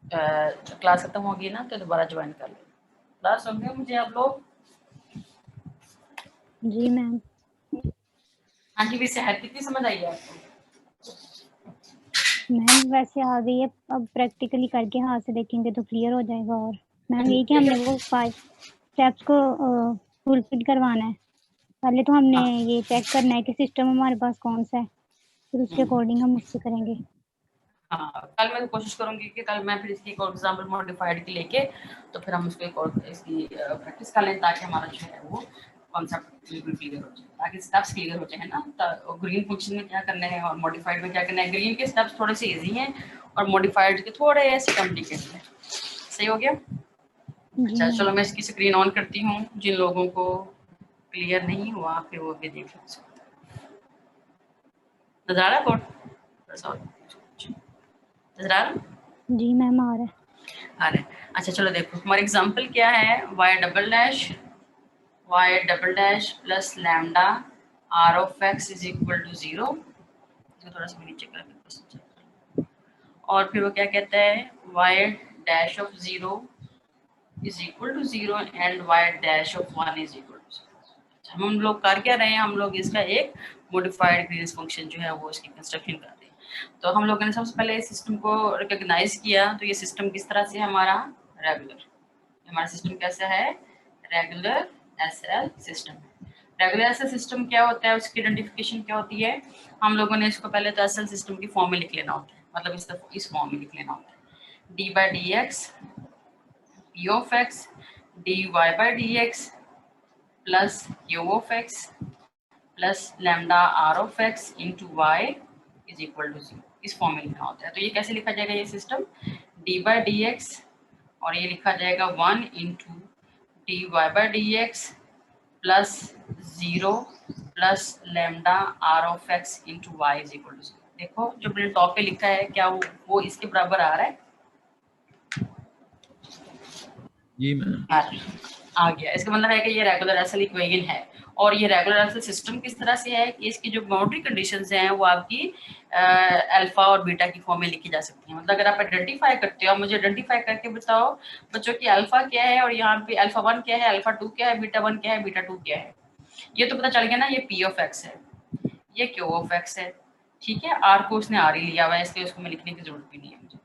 क्लास खत्म होगी ना तो दोबारा ज्वाइन कर लेंगे। क्लास समझ गए मुझे आप लोग? जी मैम। हाँ जी, वैसे है कितनी समझ आई है आपको? मैम वैसे आ गई है, अब प्रैक्टिकली करके हाथ से देखेंगे तो क्लियर हो जाएगा। और मैम यही कि हमने वो 5 स्टेप्स को फुलफिल करवाना है। पहले तो हमने ये चेक करना है कि सिस्टम हमारे पास कौन सा है, फिर उसके अकॉर्डिंग हम उससे करेंगे। हाँ कल मैं कोशिश करूंगी कि कल मैं फिर इसकी एक और एग्जाम्पल मॉडिफाइड की लेके तो फिर हम उसको एक और इसकी प्रैक्टिस कर लें, ताकि हमारा जो है वो कॉन्सेप्ट बिल्कुल क्लियर हो जाए, ताकि स्टेप्स क्लियर हो जाए ना। ग्रीन फंक्शन में क्या करना है और मॉडिफाइड में क्या करना है। ग्रीन के स्टेप्स थोड़े से इजी हैं और मॉडिफाइड के थोड़े ऐसे कॉम्प्लिकेटेड हैं। सही हो गया? अच्छा चलो मैं इसकी स्क्रीन ऑन करती हूँ, जिन लोगों को क्लियर नहीं हुआ फिर वो भी देख सकते हैं। नज़ारा कोड नज़ारा जी मैम आ रहा है। आ रहा है। अच्छा चलो देखो हमारा एग्जांपल क्या है, y double dash plus lambda r of x is equal to 0। इसको थोड़ा सा नीचे कर, और फिर वो क्या कहता है, y dash of 0 is equal to 0 and y dash of 1 is equal to 0। हम लोग कर क्या रहे हैं, हम लोग इसका एक मॉडिफाइड ग्रीन्स फंक्शन जो है वो इसकी कंस्ट्रक्शन कर रहे हैं। तो हम लोगों ने सबसे पहले इस सिस्टम को रिकॉग्नाइज किया, तो ये सिस्टम किस तरह से हमारा रेगुलर, हमारा सिस्टम कैसा है, regular SL system. Regular SL system क्या होता है, उसकी आइडेंटिफिकेशन क्या होती है, हम लोगों ने इसको पहले तो एसएल सिस्टम की फॉर्म में लिख लेना होता है, मतलब इस फॉर्म में लिख लेना होता है, D by D x P of x D Y by D x plus Q of X plus lambda R of X into Y is equal to 0, इस फॉर्म में लिखना होता है। तो ये कैसे लिखा जाएगा, ये system D by D X और ये लिखा जाएगा 1 into D Y by D x plus 0 plus lambda R of X into Y is equal to 0। देखो जो मैंने टॉप पे लिखा है क्या वो इसके बराबर आ रहा है, जी मैम। आ गया। इसका मतलब है कि ये रेगुलर एसएल इक्वेशन है। और ये रेगुलर एसएल सिस्टम किस तरह से है कि इसकी जो बाउंड्री कंडीशंस हैं वो आपकी अल्फा और बीटा की फॉर्म में लिखी जा सकती हैं। मतलब अगर आप आइडेंटिफाई करते हो, मुझे आइडेंटिफाई करके बताओ बच्चों की अल्फा क्या है और यहाँ पे अल्फा 1 क्या है, अल्फा 2 क्या है, बीटा 1 क्या है, बीटा 2 क्या है। ये तो पता चल गया ना, ये पी ऑफ एक्स है, ये क्यू ऑफ एक्स है, ठीक है। आर को उसने आर ही लिया हुआ है, इसलिए उसको मैं लिखने की जरूरत भी नहीं है मुझे।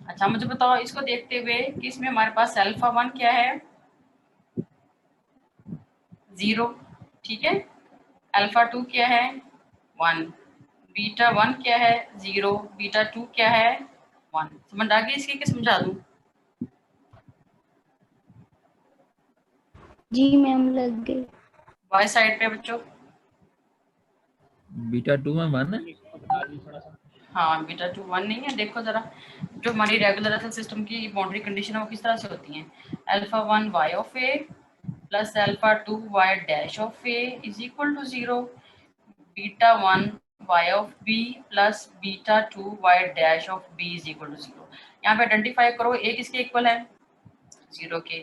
अच्छा मुझे बताओ इसको देखते हुए कि इसमें हमारे पास अल्फा 1 क्या है, 0, ठीक है। अल्फा 2 क्या है, 1, बीटा 1 क्या है, 0, बीटा 2 क्या है, 1। समझ आ गई इसकी कि समझा दूं? जी मैम लग गई। वाई साइड पे बच्चों, बीटा 2 में 1 है। हाँ बीटा 2 1 नहीं है। देखो जरा जो हमारी रेगुलर एसएल सिस्टम की बाउंड्री कंडीशन है वो किस तरह से होती है, alpha 1 y of a plus alpha 2 y dash of A is equal to 0, beta 1 y of b plus beta 2 y dash of b is equal to 0। यहाँ पे आइडेंटिफाई करो ए किसके इक्वल है, 0 के,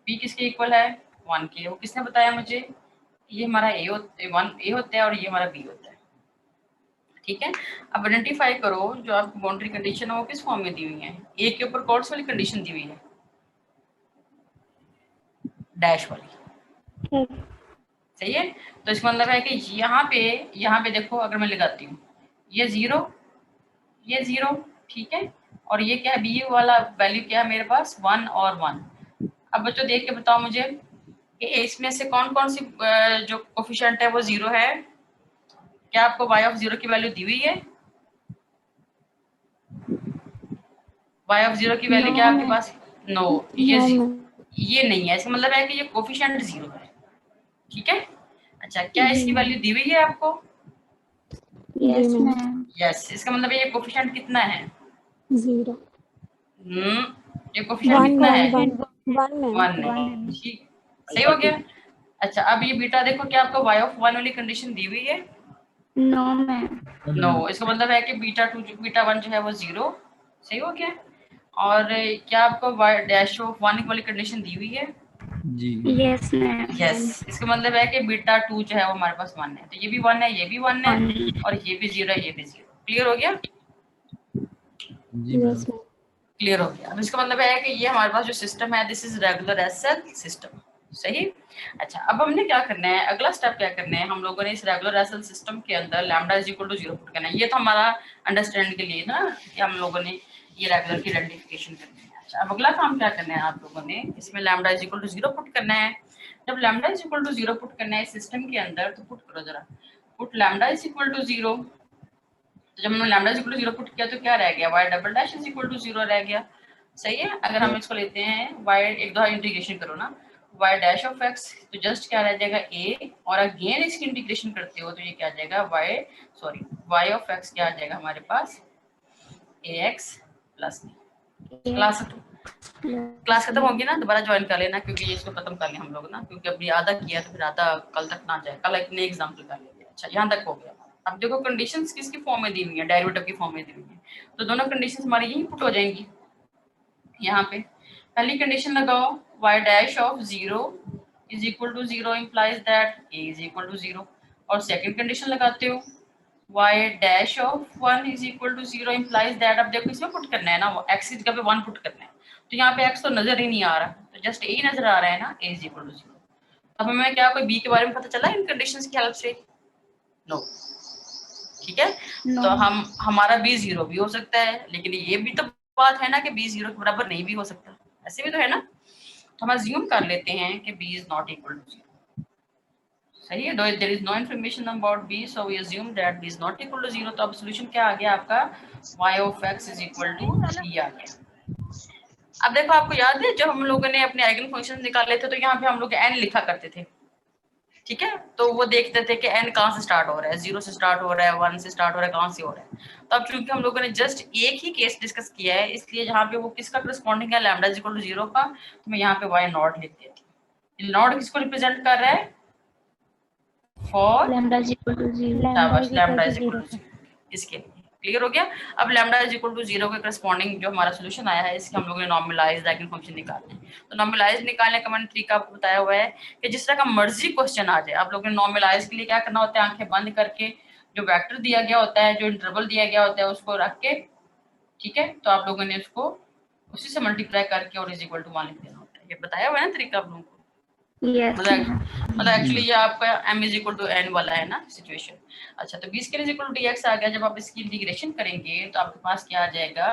बी किसके इक्वल है, 1 के। वो किसने बताया मुझे, ये हमारा ए होता है और ये हमारा बी होता है, ठीक है। अब आइडेंटिफाई करो जो आपकी बाउंड्री कंडीशन है वो किस फॉर्म में दी हुई है, ए के ऊपर कौन सी वाली कंडीशन दी हुई है, डैश वाली, सही है। तो इसका मतलब है कि यहाँ पे देखो अगर मैं लगाती हूँ ये 0 ये 0, ठीक है। और ये क्या है, बी वाला वैल्यू क्या है मेरे पास, 1 और 1। अब बच्चों देख के बताओ मुझे कि इसमें से कौन कौन सी जो कोफिशिएंट है वो 0 है। क्या आपको y ऑफ 0 की वैल्यू दी हुई है, y ऑफ 0 की वैल्यू क्या आपके पास, नो, ये नहीं है। इसका मतलब है कि ये कोफिशिएंट 0 है, ठीक है। अच्छा क्या इसकी वैल्यू दी हुई है आपको, यस मैम। यस। इसका मतलब है ये कोफिशिएंट कितना है, 0 ये कोफिशिएंट कितना है, 1 है, मैम। ठीक, सही हो गया। अच्छा अब ये बीटा देखो, क्या आपको y ऑफ 1 वाली कंडीशन दी हुई है, नो मैम। नो। इसका मतलब है कि बीटा 1 जो है वो 0, सही हो गया। और क्या आपको y डैश ऑफ 1 वाली कंडीशन दी हुई है, जी यस मैम। यस। इसका मतलब है कि बीटा 2 जो है वो हमारे पास 1 है, तो ये भी 1 है, ये भी 1 है और ये भी 0 है, ये भी 0। क्लियर हो गया, जी मैम। क्लियर हो गया। अब इसका मतलब है कि ये हमारे पास जो सिस्टम है this is regular SL system, सही। अच्छा अब हमने क्या करना है, अगला स्टेप क्या करना है, हम लोगों ने इस रेगुलर एसएल सिस्टम के अंदर lambda is equal to 0 put करना है। ये तो हमारा अंडरस्टैंड के लिए ना कि हम लोगों ने ये रेगुलर की आइडेंटिफिकेशन करनी है। अच्छा अब अगला काम क्या करना है, आप लोगों ने इसमें lambda is equal to 0 put करना है। जब lambda is equal to 0 put करना है सिस्टम के अंदर, तो पुट करो जरा, put lambda is equal to 0। तो जब हमने lambda is equal to 0 put किया तो क्या रह गया, y double dash is equal to 0 रह गया, सही है। अगर हम इसको लेते हैं y, एक दो इंटीग्रेशन करो ना, y डैश ऑफ x, तो जस्ट क्या रह जाएगा a, और अगेन इसकी इंटीग्रेशन करते हो तो ये क्या आ जाएगा y ऑफ x क्या आ जाएगा हमारे पास, ax प्लस b। क्लास खत्म होगी ना, दोबारा ज्वाइन कर लेना क्योंकि ये इसको खत्म कर लें हम लोग ना, क्योंकि अभी आधा किया तो फिर आधा कल तक ना जाए, कल एक नए एग्जाम्पल कर लेंगे। अच्छा यहाँ तक हो गया। अब देखो कंडीशंस किसकी फॉर्म में दी हुई है, डेरिवेटिव की फॉर्म में दी हुई है, तो दोनों कंडीशंस हमारी यही पुट हो जाएंगी। यहाँ पे पहली कंडीशन लगाओ, y dash of 0 is equal to 0 implies that a is equal to 0। और सेकंड कंडीशन लगाते हो y dash of 1 is equal to 0 implies that, अब देखो इसमें पुट करना है ना, x की जगह पे 1 पुट करना है, तो यहाँ पे x तो नजर ही नहीं आ रहा, तो जस्ट a नजर आ रहा है ना, a इज इक्वल टू 0। अब हमें क्या कोई b के बारे में पता चला इन कंडीशंस की हेल्प से, नो, ठीक है। तो हमारा b 0 भी हो सकता है, लेकिन ये भी तो बात है ना कि b 0 के बराबर नहीं भी हो सकता, ऐसे भी तो है ना। तो हम अज्यूम कर लेते हैं कि b is not equal to 0। सही है, there is no information about b, so we assume that b is not equal to 0। तो अब सॉल्यूशन क्या आ गया आपका, y of x is equal to b आ गया। अब देखो, आपको याद है जब हम लोगों ने अपने आइगन फंक्शन निकाले थे तो यहाँ पे हम लोग n लिखा करते थे, ठीक है। तो वो देखते थे कि n कहाँ से स्टार्ट हो रहा है, 0 से स्टार्ट हो रहा है, 1 से स्टार्ट हो रहा है, कहाँ से हो रहा है। तो अब चूंकि हम लोगों ने जस्ट एक ही केस डिस्कस किया है, इसलिए जहाँ पे वो किसका करस्पॉन्डिंग है, लैम्डा इज इक्वल टू 0 का, तो मैं यहाँ पे y नॉट लिख देती हूँ। नॉट किसको रिप्रेजेंट कर रहा है, for lambda is equal to 0। शाबाश, लैम्डा इज इक्वल टू 0, इसके लिए क्लियर हो गया। अब लैम्डा इज इक्वल टू 0 के करस्पॉन्डिंग जो हमारा सॉल्यूशन आया है, इसके हम लोगों ने नॉर्मलाइज्ड आइगन फंक्शन निकालना है। तो नॉर्मलाइज्ड निकालने का मैंने तरीका आपको बताया हुआ है कि जिस तरह का मर्जी क्वेश्चन आ जाए, आप लोगों ने नॉर्मलाइज के लिए क्या करना होता है, आंखें बंद करके जो वेक्टर दिया गया होता है, जो इंटरवल दिया गया होता है, उसको रख के, ठीक है, तो आप लोगों ने उसको उसी से मल्टीप्लाई करके और इज इक्वल टू 1 लिख देना होता है। ये बताया हुआ है ना तरीका आप लोगों को। यस मतलब एक्चुअली ये आपका m is equal to n वाला है ना सिचुएशन। अच्छा, तो b square is equal to dx आ गया। जब आप इसकी इंटीग्रेशन करेंगे तो आपके पास क्या आ जाएगा,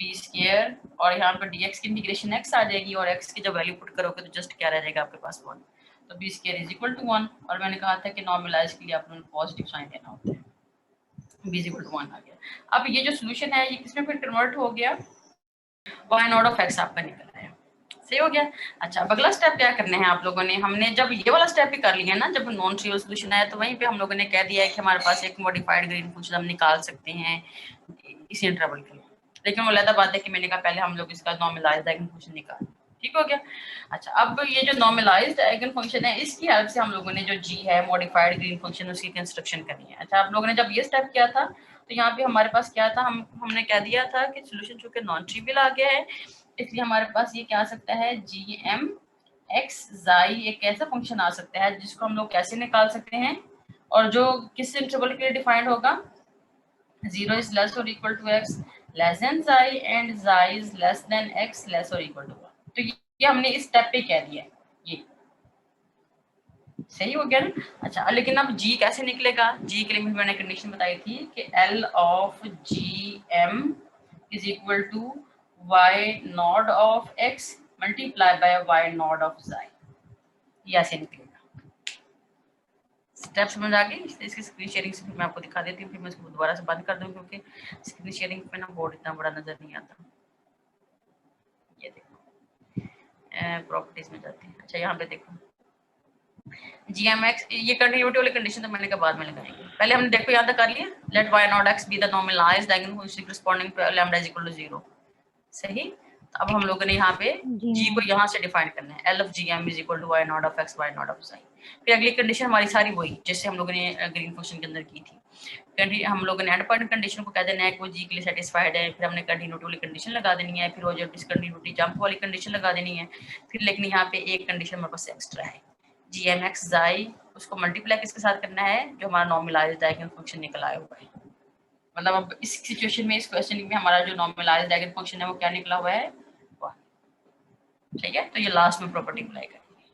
b स्क्वायर, और यहाँ पे dx की इंटीग्रेशन x आ जाएगी, और x की जब वैल्यू पुट करोगे तो जस्ट क्या रह जाएगा आपके पास 1। तो b square is equal to 1, और मैंने कहा था कि नॉर्मलाइज के लिए आपको पॉजिटिव साइन देना होता है। b इज इक्वल टू 1 आ गया। अब ये जो सोल्यूशन है ये किसमें फिर कन्वर्ट हो गया, y नॉट ऑफ x आपका निकल आया। सही हो गया। अच्छा, अब अगला स्टेप क्या करना है आप लोगों ने, हमने जब ये वाला स्टेप भी कर लिया ना, जब नॉन ट्रिवियल सॉल्यूशन आया तो वहीं पे हम लोगों ने कह दिया है कि हमारे पास एक मॉडिफाइड ग्रीन फंक्शन हम निकाल सकते हैं इस इंटरवल के लिए। लेकिन वो अलग बात है कि मैंने कहा पहले हम लोग इसका नॉर्मलाइज्ड आइगन फंक्शन निकाल, ठीक हो गया। अच्छा, अब ये जो नॉर्मलाइज्ड आइगन फंक्शन है, इसकी हेल्प से हम लोगों ने जो g है मॉडिफाइड ग्रीन फंक्शन, उसकी कंस्ट्रक्शन करनी है। अच्छा, आप लोगों ने जब ये स्टेप किया था तो यहाँ पे हमारे पास क्या था, हमने क्या दिया था कि सोल्यूशन चूंकि नॉन ट्रिवियल आ गया है, इसलिए हमारे पास ये क्या आ सकता है, gm x xi एक ऐसा फंक्शन आ सकता है जिसको हम लोग कैसे निकाल सकते हैं, और जो किस इंटरवल के लिए डिफाइंड होगा, 0 is less or equal to x less than xi and xi is less than x less or equal to 1। तो ये हमने इस स्टेप पे कह दिया है, ये सही हो गया ना। अच्छा, लेकिन अब g कैसे निकलेगा, g के लिए मैंने कंडीशन बताई थी कि L of gm is equal to y not of x multiply by y not of xi, ये ऐसे निकलेगा। स्टेप समझ आ गई। इसकी स्क्रीन शेयरिंग से मैं आपको दिखा देती हूँ, फिर मैं इसको दोबारा से बंद कर दूँ क्योंकि स्क्रीन शेयरिंग पे ना बोर्ड इतना बड़ा नजर नहीं आता। ये देखो प्रॉपर्टीज में जाते हैं। अच्छा, यहाँ पे देखो gmx, ये कंटिन्यूटी वाली कंडीशन तो मैंने कहा बाद में लगाएंगे, पहले हमने देखो यहाँ तक कर लिया, let y not x be the normalised eigen function corresponding to lambda is equal to 0। सही। तो अब हम लोगों ने यहाँ पे g को यहाँ से डिफाइन करना है, L of gm is equal to y not of x y not of xi। फिर अगली कंडीशन हमारी सारी वही जैसे हम लोगों ने ग्रीन फंक्शन के अंदर की थी, हम लोगों ने एंड पॉइंट कंडीशन को कह देना है कि वो g के लिए सेटिस्फाइड है, फिर हमने कंटिन्यूटी वाली कंडीशन लगा देनी है, फिर वो जो डिसकंटिन्यूटी जंप वाली कंडीशन लगा देनी है। फिर लेकिन यहाँ पे एक कंडीशन हमारे पास एक्स्ट्रा है, gmx xi, उसको मल्टीप्लाई किसके साथ करना है, जो हमारा नॉर्मलाइज्ड आइगन फंक्शन निकल आया हुआ है। मतलब अब इस सिचुएशन में, इस क्वेश्चन में हमारा जो नॉर्मलाइज्ड आइगन फंक्शन है वो क्या निकला हुआ है, ठीक है। तो ये लास्ट में प्रॉपर्टी अप्लाई करेंगे,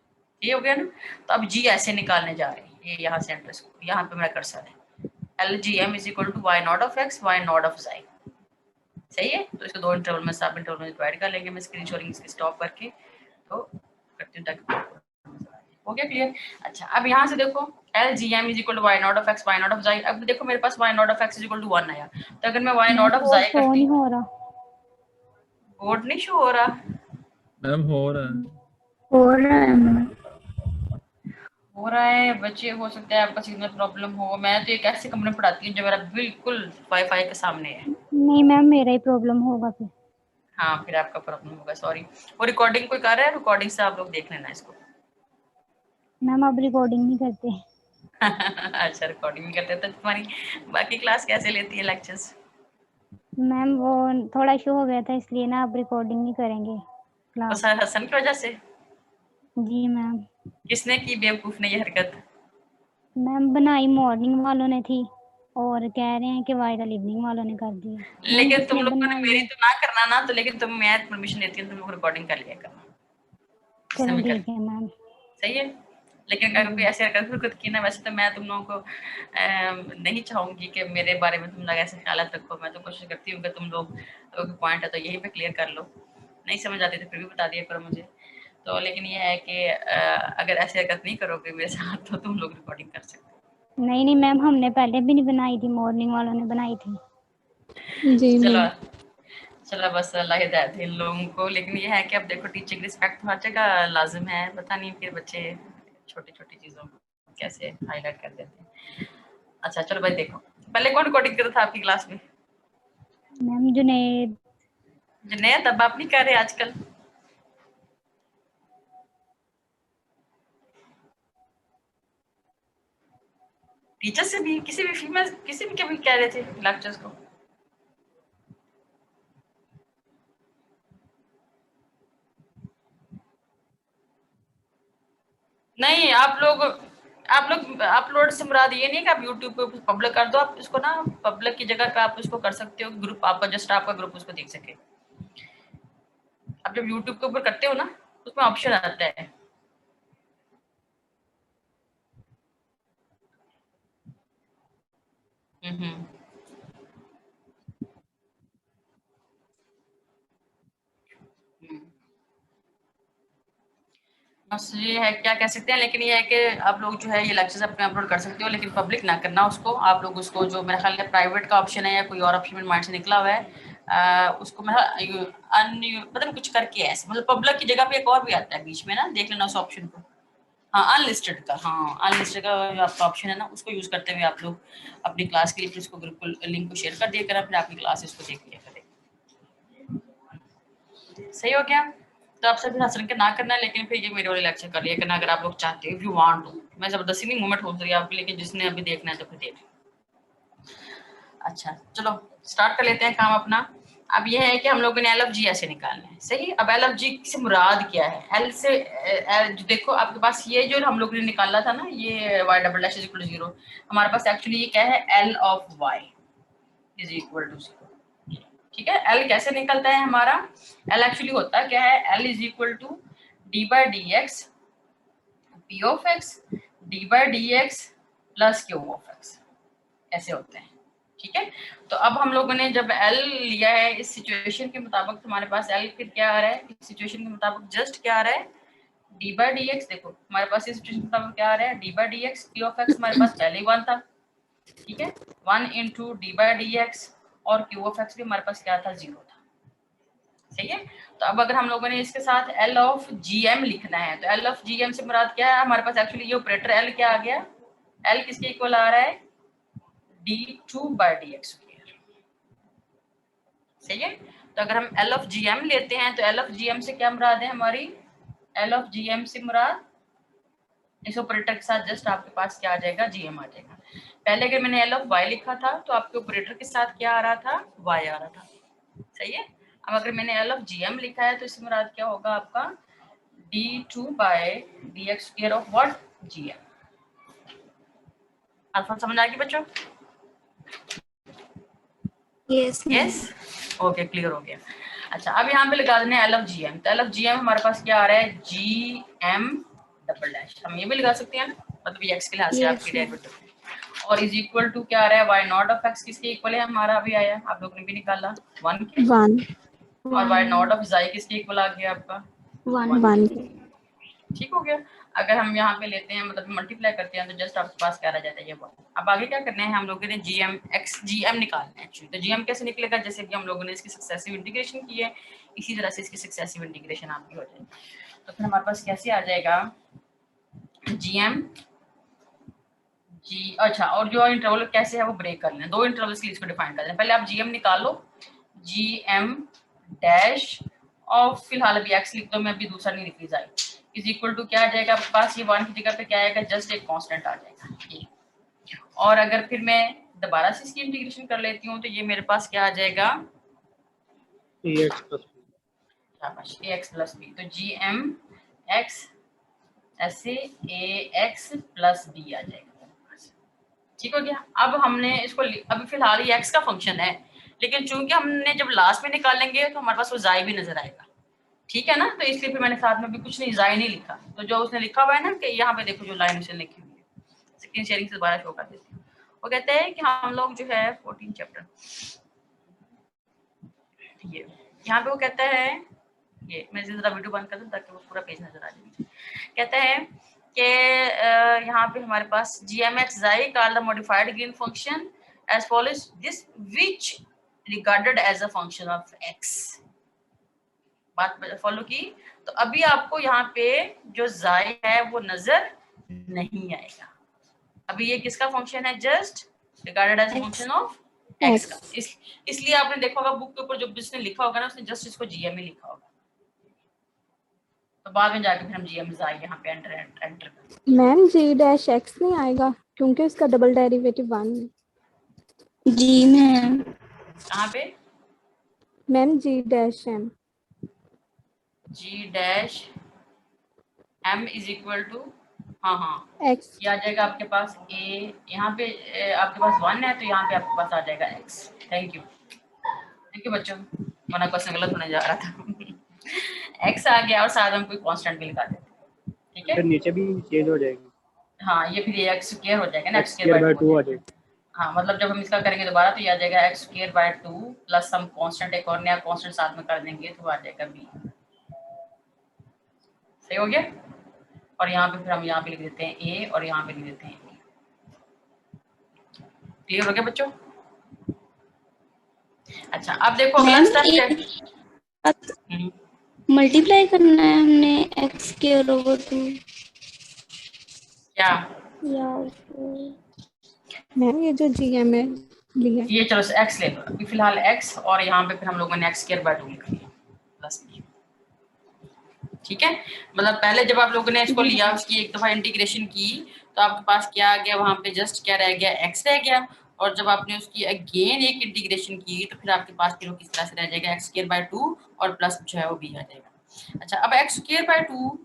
ये हो गया ना। तो अब g ऐसे निकालने जा रहे हैं, ये यहाँ से एंटर, यहाँ पे मेरा कर्सर है, LGM is equal to y not of x y not of xi। सही है। तो इसको दो इंटरवल में, सब इंटरवल में डिवाइड कर लेंगे। मैं स्क्रीन शेयरिंग इसकी स्टॉप करके तो करती हूँ ताकि हो गया क्लियर। अच्छा, अब यहाँ से देखो LGM is equal to y not of x y not of xi। अब देखो मेरे पास y not of x is equal to 1 आया, तो अगर मैं y not of xi show करती नहीं हूँ, हो रहा, बोर्ड नहीं शो हो रहा मैम हो रहा है। हो रहा है मैम। हो रहा है बच्चे, हो सकता है आपका सिग्नल प्रॉब्लम हो। मैं तो एक ऐसे कमरे में पढ़ाती हूँ जो मेरा बिल्कुल वाईफाई के सामने है। नहीं मैम मेरा ही प्रॉब्लम होगा फिर। हाँ, फिर आपका प्रॉब्लम होगा, सॉरी। वो रिकॉर्डिंग कोई कर रहा है, रिकॉर्डिंग से आप लोग देख लेना इसको। मैम अब रिकॉर्डिंग नहीं करते। अच्छा, रिकॉर्डिंग नहीं करते तो तुम्हारी बाकी क्लास कैसे लेती है लेक्चर्स? मैम वो थोड़ा इशू हो गया था इसलिए ना अब रिकॉर्डिंग नहीं करेंगे क्लास। बस हसन की वजह से? जी मैम। किसने की बेवकूफ ने ये हरकत? मैम बनाई मॉर्निंग वालों ने थी और कह रहे हैं कि वायरल इवनिंग वालों ने कर दिया। लेकिन तुम लोगों ने बनाई मेरी है? तो ना करना ना, तो लेकिन तुम, मैं परमिशन देती हूँ, तुम लोग रिकॉर्डिंग कर लिया करना। चलो ठीक है मैम। सही है। लेकिन अगर कोई ऐसी हरकत की ना, वैसे तो मैं तुम लोगों को नहीं चाहूंगी कि मेरे बारे में तुम लोग ऐसे ख्याल रखो। मैं तो कोशिश करती हूँ कि तुम लोग पॉइंट है तो यही पे क्लियर कर लो, नहीं समझ आती तो फिर भी बता दिया करो मुझे। तो लेकिन ये है कि अगर ऐसे हरकत नहीं करोगे मेरे साथ तो तुम लोग रिकॉर्डिंग कर सकते हो। नहीं मैम, हमने पहले भी नहीं बनाई थी, मॉर्निंग वालों ने बनाई थी। जी चलो मैम। चलो बस अल्लाह हिदायत है इन लोगों को। लेकिन ये है कि अब देखो टीचिंग रिस्पेक्ट हर जगह लाजिम है, पता नहीं फिर बच्चे छोटी छोटी चीजों को कैसे हाईलाइट कर देते हैं। अच्छा चलो भाई देखो, पहले कौन रिकॉर्डिंग कर रहा था आपकी क्लास में? मैम जुनैद। जुनैद, अब आप नहीं कर रहे आजकल? टीचर से भी, किसी भी फीमेल, किसी भी कभी कह रहे थे लेक्चर्स को? नहीं, आप लोग अपलोड से मुराद ये नहीं कि आप यूट्यूब पे पब्लिक कर दो, आप इसको ना पब्लिक की जगह पे आप उसको कर सकते हो, ग्रुप आपका, जस्ट आपका ग्रुप उसको देख सके। आप जब यूट्यूब के ऊपर करते हो ना, उसमें ऑप्शन आता है। हम्म। हम्म। बस ये है, क्या कह सकते हैं, लेकिन ये है कि आप लोग जो है ये लेक्चर्स अपने अपलोड कर सकते हो, लेकिन पब्लिक ना करना उसको। आप लोग उसको, जो मेरे ख्याल में प्राइवेट का ऑप्शन है या कोई और ऑप्शन मेरे माइंड से निकला हुआ है, उसको मैं मतलब कुछ करके ऐसे, मतलब पब्लिक की जगह पे एक और भी आता है बीच में ना, देख लेना उस ऑप्शन को। हाँ अनलिस्टेड का, हाँ अनलिस्टेड का जो आपका ऑप्शन है ना, उसको यूज करते हुए आप लोग अपनी क्लास के लिए फिर उसको ग्रुप को लिंक को शेयर कर दिया करें, फिर आपकी क्लासेस को देख लिया करें। सही हो गया? तो आपसे फिर हंस के ना करना है, लेकिन फिर ये मेरे वाले लेक्चर कर लिया करना अगर आप लोग चाहते हो, इफ यू वांट टू। मैं जबरदस्ती नहीं मूवमेंट होती रही आपके, लेकिन जिसने अभी देखना है तो फिर देख। अच्छा चलो स्टार्ट कर लेते हैं काम अपना। अब ये है कि हम लोगों ने एल ऑफ जी ऐसे निकालना है, सही। अब एल ऑफ जी से मुराद क्या है? एल से देखो आपके पास ये जो हम लोगों ने निकाला था ना, ये y double dash is equal to 0, हमारे पास एक्चुअली ये क्या है? L of y is equal to 0। ठीक है, एल कैसे निकलता है हमारा? एल एक्चुअली होता क्या है? L is equal to D by D x P of x D by D x plus Q of x, ऐसे होते हैं। ठीक है, तो अब हम लोगों ने जब एल लिया है इस सिचुएशन के मुताबिक, तुम्हारे पास एल फिर क्या आ रहा है इस सिचुएशन के मुताबिक? जस्ट क्या आ रहा है? D by D x. देखो हमारे पास इस सिचुएशन के मुताबिक क्या आ रहा है? D by D x P of x हमारे पास पहले ही 1 था, ठीक है, 1 into D by D X, और क्यू ऑफ एक्स भी हमारे पास क्या था? 0 था। सही है, तो अब अगर हम लोगों ने इसके साथ एल ऑफ जी एम लिखना है, तो एल ऑफ जी एम से मुराद क्या है? हमारे पास एक्चुअली ये ऑपरेटर एल क्या आ गया? एल किसके इक्वल आ रहा है? d2 by D x square. सही है, तो अगर हम एल ऑफ जी एम लेते हैं तो एल ऑफ जी एम से क्या मुराद है हमारी? एल ऑफ जी एम से मुराद इस ऑपरेटर के साथ जस्ट आपके पास क्या आ जाएगा? जी एम आ जाएगा। पहले अगर मैंने एल ऑफ वाई लिखा था तो आपके ऑपरेटर के साथ क्या आ रहा था? वाई आ रहा था। सही है, अब अगर मैंने एल ऑफ जी एम लिखा है तो इससे मुराद क्या होगा आपका? d2 by D x square of what? G m. Alpha समझ आ गई बच्चों? Yes ma'am. Yes, okay clear हो गया। अच्छा अब यहाँ पे लगा देना एल ऑफ जी एम, तो एल ऑफ जी एम हमारे पास क्या आ रहा है? जी एम डबल डैश, हम ये भी लगा सकते हैं ना, मतलब ये एक्स के लिहाज से यस आपकी मैम। डेरिवेटिव, और इज इक्वल टू क्या आ रहा है? वाई नॉट ऑफ एक्स किसके इक्वल है? हमारा अभी आया, आप लोगों ने भी निकाला 1 के, 1 और वाई नॉट 1 ऑफ जाई किसके इक्वल आ गया आपका? 1 1 ठीक हो गया। अगर हम यहाँ पे लेते हैं, मतलब मल्टीप्लाई करते हैं, तो जस्ट आपके पास क्या रह जाता है? ये 1। अब आगे क्या करना है हम लोगों ने? जी एम एक्स जी एम निकालना है एक्चुअली। तो जी एम कैसे निकलेगा? जैसे कि हम लोगों ने इसकी सक्सेसिव इंटीग्रेशन की है, इसी तरह से इसकी सक्सेसिव इंटीग्रेशन आपकी हो जाएगी। तो फिर हमारे पास कैसे आ जाएगा? जी एम जी, अच्छा, और जो इंटरवल कैसे है वो ब्रेक कर लेना, 2 इंटरवल्स के लिए इसको डिफाइन कर लेना। पहले आप जी एम निकालो, जी एम डैश, और फिलहाल अभी एक्स लिख दो, मैं अभी दूसरा नहीं लिखी जाए, इज इक्वल टू क्या आ जाएगा आपके पास? ये 1 की जगह पे क्या आएगा? जस्ट एक कांस्टेंट आ जाएगा ये। और अगर फिर मैं दोबारा से इसकी इंटीग्रेशन कर लेती हूँ तो ये मेरे पास क्या आ जाएगा? शाबाश, ax प्लस बी। तो जी एम एक्स ऐसे ए एक्स प्लस बी आ जाएगा। ठीक हो गया। अब हमने इसको अभी फिलहाल ये x का फंक्शन है, लेकिन चूंकि हमने जब लास्ट में निकालेंगे तो हमारे पास वो जाई भी नजर आएगा, ठीक है ना, तो इसलिए फिर मैंने साथ में भी कुछ नहीं, जाई नहीं लिखा। तो जो उसने लिखा हुआ है ना, कि यहाँ पे देखो जो लाइन उसने लिखी हुई है, स्क्रीन शेयरिंग से दोबारा शो कर देती हूँ। वो कहते हैं कि हम लोग जो है 14 चैप्टर, ये यहाँ पे वो कहता है ये मैं जरा वीडियो बंद कर दूं ताकि वो पूरा पेज नजर आ जाए। कहता है कि यहाँ पे हमारे पास gmx xi call the modified green function as follows, this which regarded as a function of x। बात फॉलो की। तो अभी आपको यहाँ पे जो xi है वो नजर नहीं आएगा। अभी ये किसका फंक्शन है? Just regarded as function of x का। इसलिए आपने देखा होगा बुक के ऊपर जो जिसने लिखा होगा ना उसने जस्ट इसको gm ही लिखा होगा। तो बाद में जाके फिर हम gm xi यहाँ पे एंटर करेंगे। मैम जी डैश एक्स नहीं आएगा क्योंकि उसका डबल डेरिवेटिव 1 है। जी मैम। कहाँ पे? Ma'am g dash m. g dash m is equal to, हाँ एक्स। ये आ जाएगा आपके पास a, यहाँ पे आपके पास 1 है तो यहाँ पे आपके पास आ जाएगा x। थैंक यू बच्चों, वरना क्वेश्चन गलत होने जा रहा था। x आ गया और साथ में कोई कांस्टेंट भी लिखा देते हैं, ठीक है। फिर नीचे भी चेंज हो जाएगी। हाँ ये फिर x स्क्वायर हो जाएगा ना, x स्क्वायर बाय 2 आ जाएगा। हाँ मतलब जब हम इसका करेंगे दोबारा तो ये आ जाएगा x स्क्वायर बाय 2 प्लस हम कांस्टेंट एक और नया कांस्टेंट साथ में कर देंगे तो आ जाएगा b। सही हो गया। और यहाँ पे फिर हम यहाँ पे लिख देते हैं a और यहाँ पे लिख देते हैं a। क्लियर हो गया बच्चों? अच्छा अब देखो अगला स्टेप क्या? मल्टीप्लाई करना है हमने x स्क्वायर ओवर 2 क्या या मैम ये जो जीएम है लिया। ये चलो x ले लो अभी फिलहाल x, और यहाँ पे फिर हम लोगों ने x स्क्वायर बाय 2 लिख लिया प्लस b। ठीक है, मतलब पहले जब आप लोगों ने इसको लिया उसकी एक दफा इंटीग्रेशन की तो आपके पास क्या आ गया, वहां पे जस्ट क्या रह गया, x रह गया। और जब आपने उसकी अगेन एक इंटीग्रेशन की तो फिर आपके पास फिर वो किस तरह से रह जाएगा, x स्क्वायर बाय 2 और प्लस जो है वो b आ जाएगा। अच्छा अब x स्क्वायर बाय 2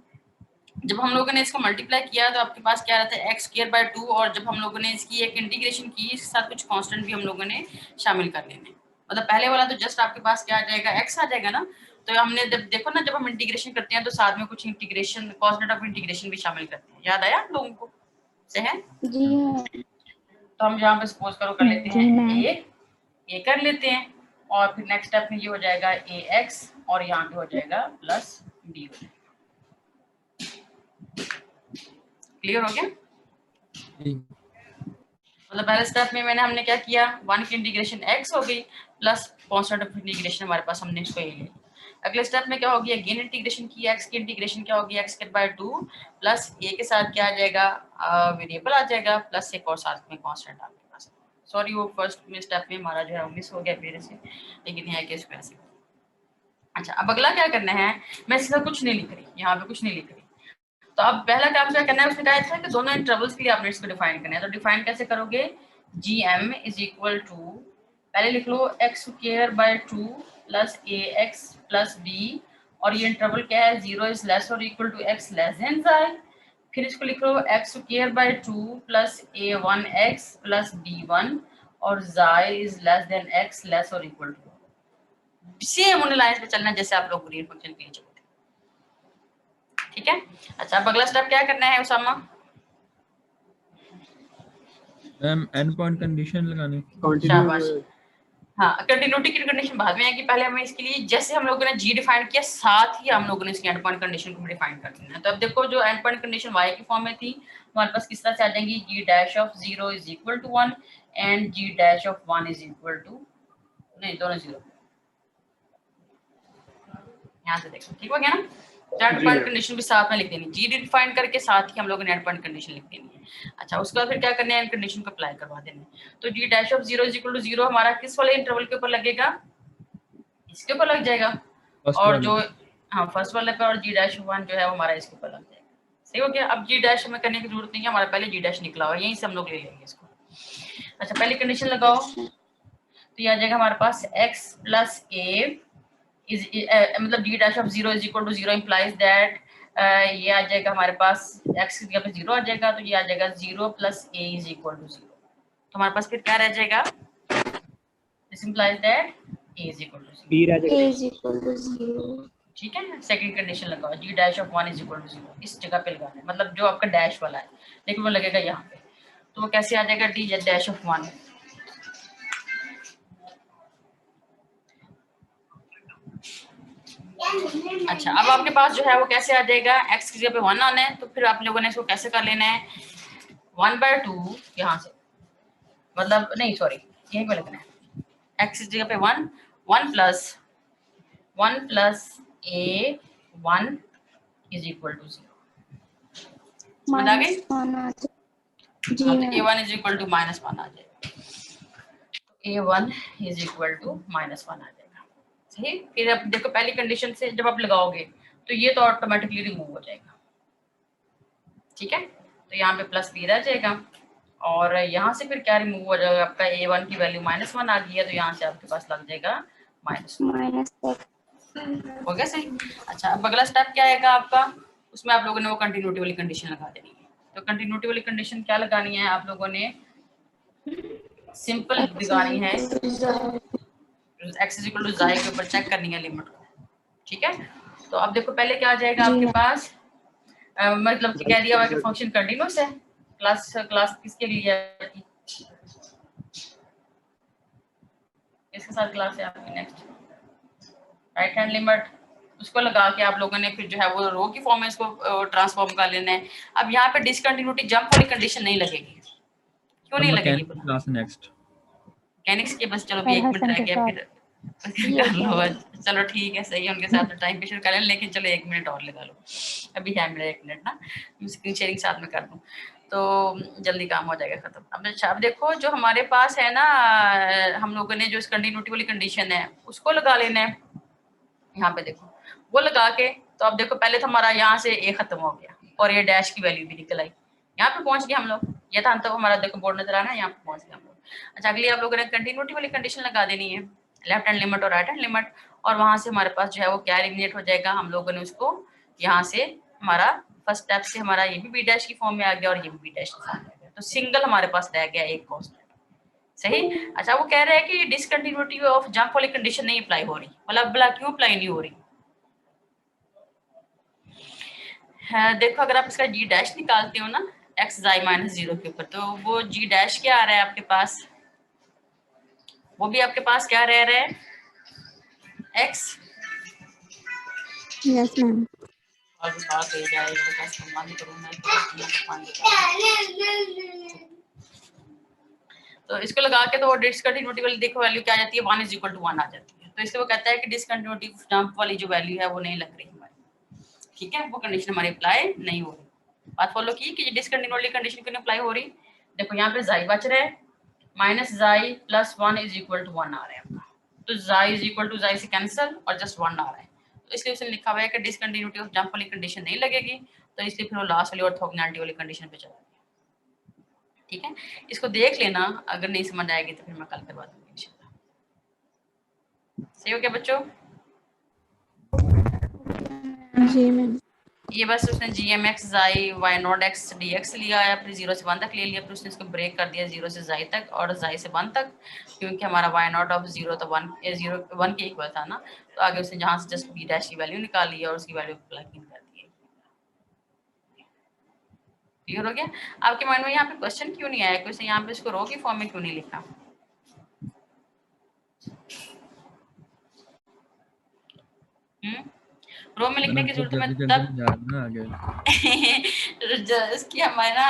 जब हम लोगों ने इसको मल्टीप्लाई किया तो आपके पास क्या रहता है, x स्क्वायर बाय 2, और जब हम लोगों ने इसकी एक इंटीग्रेशन की इसके साथ कुछ कांस्टेंट भी हम लोगों ने शामिल कर लेने। मतलब पहले वाला तो जस्ट आपके पास क्या आ जाएगा, x आ जाएगा ना। तो हमने जब देखो ना, जब हम इंटीग्रेशन करते हैं तो साथ में कुछ इंटीग्रेशन कांस्टेंट ऑफ इंटीग्रेशन भी शामिल करते हैं। याद आया आप लोगों को? से है जी हाँ। तो हम यहाँ पे सपोज करो कर लेते हैं a कर लेते हैं, और फिर नेक्स्ट स्टेप में ये हो जाएगा ax और यहाँ पे हो जाएगा प्लस b हो जाएगा। क्लियर हो गया? मतलब पहले स्टेप में हमने क्या किया, 1 की इंटीग्रेशन x हो गई प्लस कांस्टेंट ऑफ इंटीग्रेशन हमारे पास हमने इसको ये लिया। अगले स्टेप में क्या होगी, अगेन इंटीग्रेशन की, x की इंटीग्रेशन क्या होगी, x square by 2 plus a के साथ क्या आ जाएगा, वेरिएबल आ जाएगा प्लस एक और साथ में कांस्टेंट आपके पास। सॉरी वो फर्स्ट में स्टेप में हमारा जो है मिस हो गया मेरे से, लेकिन यहाँ के स्क्वायर से। अच्छा अब अगला क्या करना है, मैं सीधा कुछ नहीं लिख रही, यहाँ पे कुछ नहीं लिख रही। तो अब पहला काम क्या करना है, उसने कहा था कि दोनों इंटरवल्स के लिए आपने इसको डिफाइन करना है। तो डिफाइन कैसे करोगे, gm इज इक्वल टू, पहले लिख लो x square by 2 plus ax plus b, और ये इंटरवल क्या है, 0 इज लेस और equal to x less than xi। फिर इसको लिख लो x square by 2 plus a1x plus b1, और xi is less than x less और इक्वल टू। सेम उन लाइंस पे चलना जैसे आप लोग ग्रीन फंक्शन के लिए चलते। ठीक है, अच्छा अब अगला स्टेप क्या करना है Usama? Ma'am end point condition लगानी। शाबाश। हाँ कंटिन्यूटी की कंडीशन बाद में आएगी, पहले हमें इसके लिए जैसे हम लोगों ने g डिफाइन किया साथ ही हम लोगों ने इसकी एंड पॉइंट कंडीशन को डिफाइन कर देना है। तो अब देखो जो एंड पॉइंट कंडीशन y की फॉर्म में थी हमारे पास किस तरह से आ जाएंगी, g dash of 0 is equal to 1 and g dash of 1 is equal to, नहीं दोनों 0। यहाँ से देखो ठीक हो गया ना, एंड पॉइंट कंडीशन भी साथ में लिख देनी, जी डिफाइन करके साथ ही हम लोगों ने एंड पॉइंट कंडीशन लिख देनी है। अच्छा उसके बाद फिर क्या करना है, एंड कंडीशन को अप्लाई करवा देना है। तो G dash of 0 is equal to 0 हमारा किस वाले इंटरवल के ऊपर लगेगा, इसके ऊपर लग जाएगा, और जो हाँ फर्स्ट वाले पे, और जी डैश 1 जो है वो हमारा इसके ऊपर लग जाएगा। सही हो गया। अब जी डैश हमें करने की जरूरत नहीं है, हमारा पहले जी डैश निकला हुआ है, यहीं से हम लोग ले लेंगे इसको। अच्छा पहली कंडीशन लगाओ, तो ये आ जाएगा हमारे पास x प्लस a इज मतलब d dash of 0 is equal to 0 implies that ये आ जाएगा हमारे पास x की जगह पे 0 आ जाएगा, तो ये आ जाएगा 0 plus a is equal to 0। तो हमारे पास फिर क्या रह जाएगा, this implies that a is equal to 0, b रह जाएगा। a is equal to 0। ठीक है। सेकंड कंडीशन लगाओ, g dash of 1 is equal to 0, इस जगह पे लगाना है, मतलब जो आपका डैश वाला है लेकिन वो लगेगा यहाँ पे। तो वो कैसे आ जाएगा, d डैश ऑफ 1 अच्छा, अब आपके पास जो है वो कैसे आ जाएगा, x की जगह पे 1 आना है, तो फिर आप लोगों ने इसको कैसे कर लेना है, 1/2 यहाँ से, मतलब नहीं सॉरी यहीं पे लिखना है, x की जगह पे 1 1 plus a1 is equal to 0। समझ आ गई? जी हाँ, तो ma'am. a1 is equal to -1 आ जाएगा, a1 इज इक्वल टू -1 आ जाएगा। सही। फिर अब देखो पहली कंडीशन से जब आप लगाओगे तो ये तो ऑटोमेटिकली रिमूव हो जाएगा, ठीक है। तो यहाँ पे प्लस b रह जाएगा, और यहाँ से फिर क्या रिमूव हो जाएगा, आपका a1 की वैल्यू -1 आ गई है, तो यहाँ से आपके पास लग जाएगा -1। हो गया सही। अच्छा, अब अगला स्टेप क्या आएगा आपका, उसमें आप लोगों ने वो कंटिन्यूटी वाली कंडीशन लगा देनी है। तो कंटिन्यूटी वाली कंडीशन क्या लगानी है आप लोगों ने, सिंपल लगानी है, x इज इक्वल टू ज़ाई के ऊपर चेक करनी है लिमिट को, ठीक है। तो अब देखो पहले क्या आ जाएगा जी आपके मैम। पास, मतलब कि कह दिया हुआ कि फंक्शन कंटिन्यूअस है, क्लास किसके लिए है, इसके साथ क्लास है आपकी नेक्स्ट राइट हैंड लिमिट, उसको लगा के आप लोगों ने फिर जो है वो रो की फॉर्म में इसको ट्रांसफॉर्म कर लेना है। अब यहाँ पे डिसकंटिन्यूटी जंप वाली कंडीशन नहीं लगेगी, क्यों नहीं लगेगी, मैकेनिक्स क्लास नेक्स्ट। मैकेनिक्स के बस चलो भी कल 1 मिनट हसन रह के गया, साथ फिर कर लो आज। चलो ठीक है, सही है, उनके साथ तो टाइम पे शुरू कर लें, लेकिन चलो 1 मिनट और लगा लो, अभी है मेरा 1 मिनट ना, मैं स्क्रीन शेयरिंग साथ में कर दूं तो जल्दी काम हो जाएगा खत्म। अब अच्छा, अब देखो जो हमारे पास है ना, हम लोगों ने जो इस कंटिन्यूटी वाली कंडीशन है उसको लगा लेना है, यहाँ पे देखो वो लगा के, तो अब देखो पहले तो हमारा यहाँ से a खत्म हो गया और ये डैश की वैल्यू भी निकल आई, यहाँ पे पहुंच गए हम लोग, ये था तो हमारा देखो बोर्ड नजर आ रहा है, यहाँ पे पहुंच गए हम लोग। अच्छा, अगली आप लोगों ने कंटिन्यूटी वाली कंडीशन लगा देनी है, लेफ्ट हैंड लिमिट और राइट हैंड लिमिट, और वहां से हमारे पास जो है वो क्या एलिमिनेट हो जाएगा, हम लोगों ने उसको यहाँ से हमारा फर्स्ट स्टेप से हमारा ये भी बी डैश की फॉर्म में आ गया और ये भी बी डैश की फॉर्म में आ गया, तो सिंगल हमारे पास रह गया एक कॉन्स्टेंट। सही। अच्छा, वो कह रहे हैं कि डिसकंटिन्यूटी ऑफ जंप वाली कंडीशन नहीं अप्लाई हो रही, मतलब भला क्यों अप्लाई नहीं हो रही है, देखो अगर आप इसका जी डैश निकालते हो ना x ज़ाई -0 के ऊपर, तो वो जी डैश क्या आ रहा है आपके पास, वो भी आपके पास क्या रह रहा है, x, यस मैम। और विभाग दे जाए बंद करूँ मैं, तो इसको लगा के तो डिसकंटिन्यूटी वाली देखो वैल्यू क्या आ जाती है, 1 इज इक्वल टू 1 आ जाती है, तो इससे वो कहता है कि डिसकंटिन्यूटी जंप वाली जो वैल्यू है वो नहीं लग रही हमारी, ठीक है, वो कंडीशन हमारी अप्लाई नहीं हो रही। बात फॉलो की कि डिसकंटिन्यूटी कंडीशन क्यों अप्लाई हो रही, देखो यहाँ पे ज़ाई बच रहा है, -ज़ाई + 1 इज इक्वल टू 1 आ रहा है आपका, तो ज़ाई इज इक्वल टू ज़ाई से कैंसिल और जस्ट 1 आ रहा है, तो इसलिए उसने लिखा हुआ है कि डिसकंटिन्यूटी ऑफ जंप वाली कंडीशन नहीं लगेगी, तो इसलिए फिर वो लास्ट वाली ऑर्थोगोनैलिटी वाली कंडीशन पे चला गया, ठीक है। इसको देख लेना, अगर नहीं समझ आएगी तो फिर मैं कल करवा दूंगी इंशाल्लाह। सही हो गया बच्चों? जी मैम। ये बस उसने gmx ज़ाई y0 x dx लिया है, फिर 0 से 1 तक ले लिया, फिर उसने इसको ब्रेक कर दिया 0 से ज़ाई तक और ज़ाई से 1 तक, क्योंकि हमारा y0 ऑफ 0 तो 1 के इक्वल था ना, तो आगे उसने जहाँ से जस्ट b डैश की वैल्यू निकाल ली और उसकी वैल्यू प्लग इन कर दी। क्लियर हो गया? आपके माइंड में यहाँ पे क्वेश्चन क्यों नहीं आया, क्वेश्चन यहाँ पे इसको रो की फॉर्म में क्यों नहीं लिखा? रो में लिखने की जरूरत है जल्दी तब याद ना आ गया। इसकी हमारे ना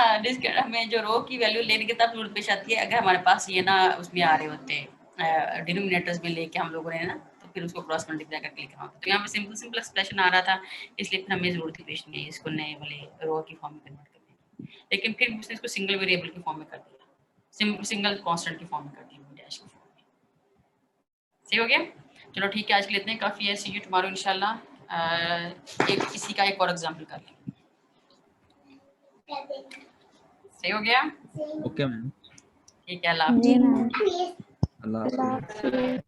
हमें जो रो की वैल्यू लेने की तब जरूरत पेश आती है अगर हमारे पास ये ना उसमें आ रहे होते हैं डिनोमिनेटर्स में लेके हम लोगों ने ना, तो फिर उसको क्रॉस मल्टीप्लाई करके लिखना होता है, तो यहाँ पे सिंपल एक्सप्रेशन आ रहा था, इसलिए फिर हमें जरूरत ही पेश नहीं है इसको नए वाले रो की फॉर्म में कन्वर्ट करने की, लेकिन फिर उसने इसको सिंगल वेरिएबल की फॉर्म में कर दिया, सिंगल कॉन्स्टेंट की फॉर्म में कर दिया, डैश की फॉर्म में। सही हो गया? चलो ठीक है, आज के लिए इतने काफ़ी है, सी यू टुमारो इंशाल्लाह। एक इसी का एक और एग्जाम्पल कर लेंगे। सही हो गया? ओके मैम, ठीक है, अल्लाह हाफ़िज़। जी मैम। अल्लाह हाफ़िज़।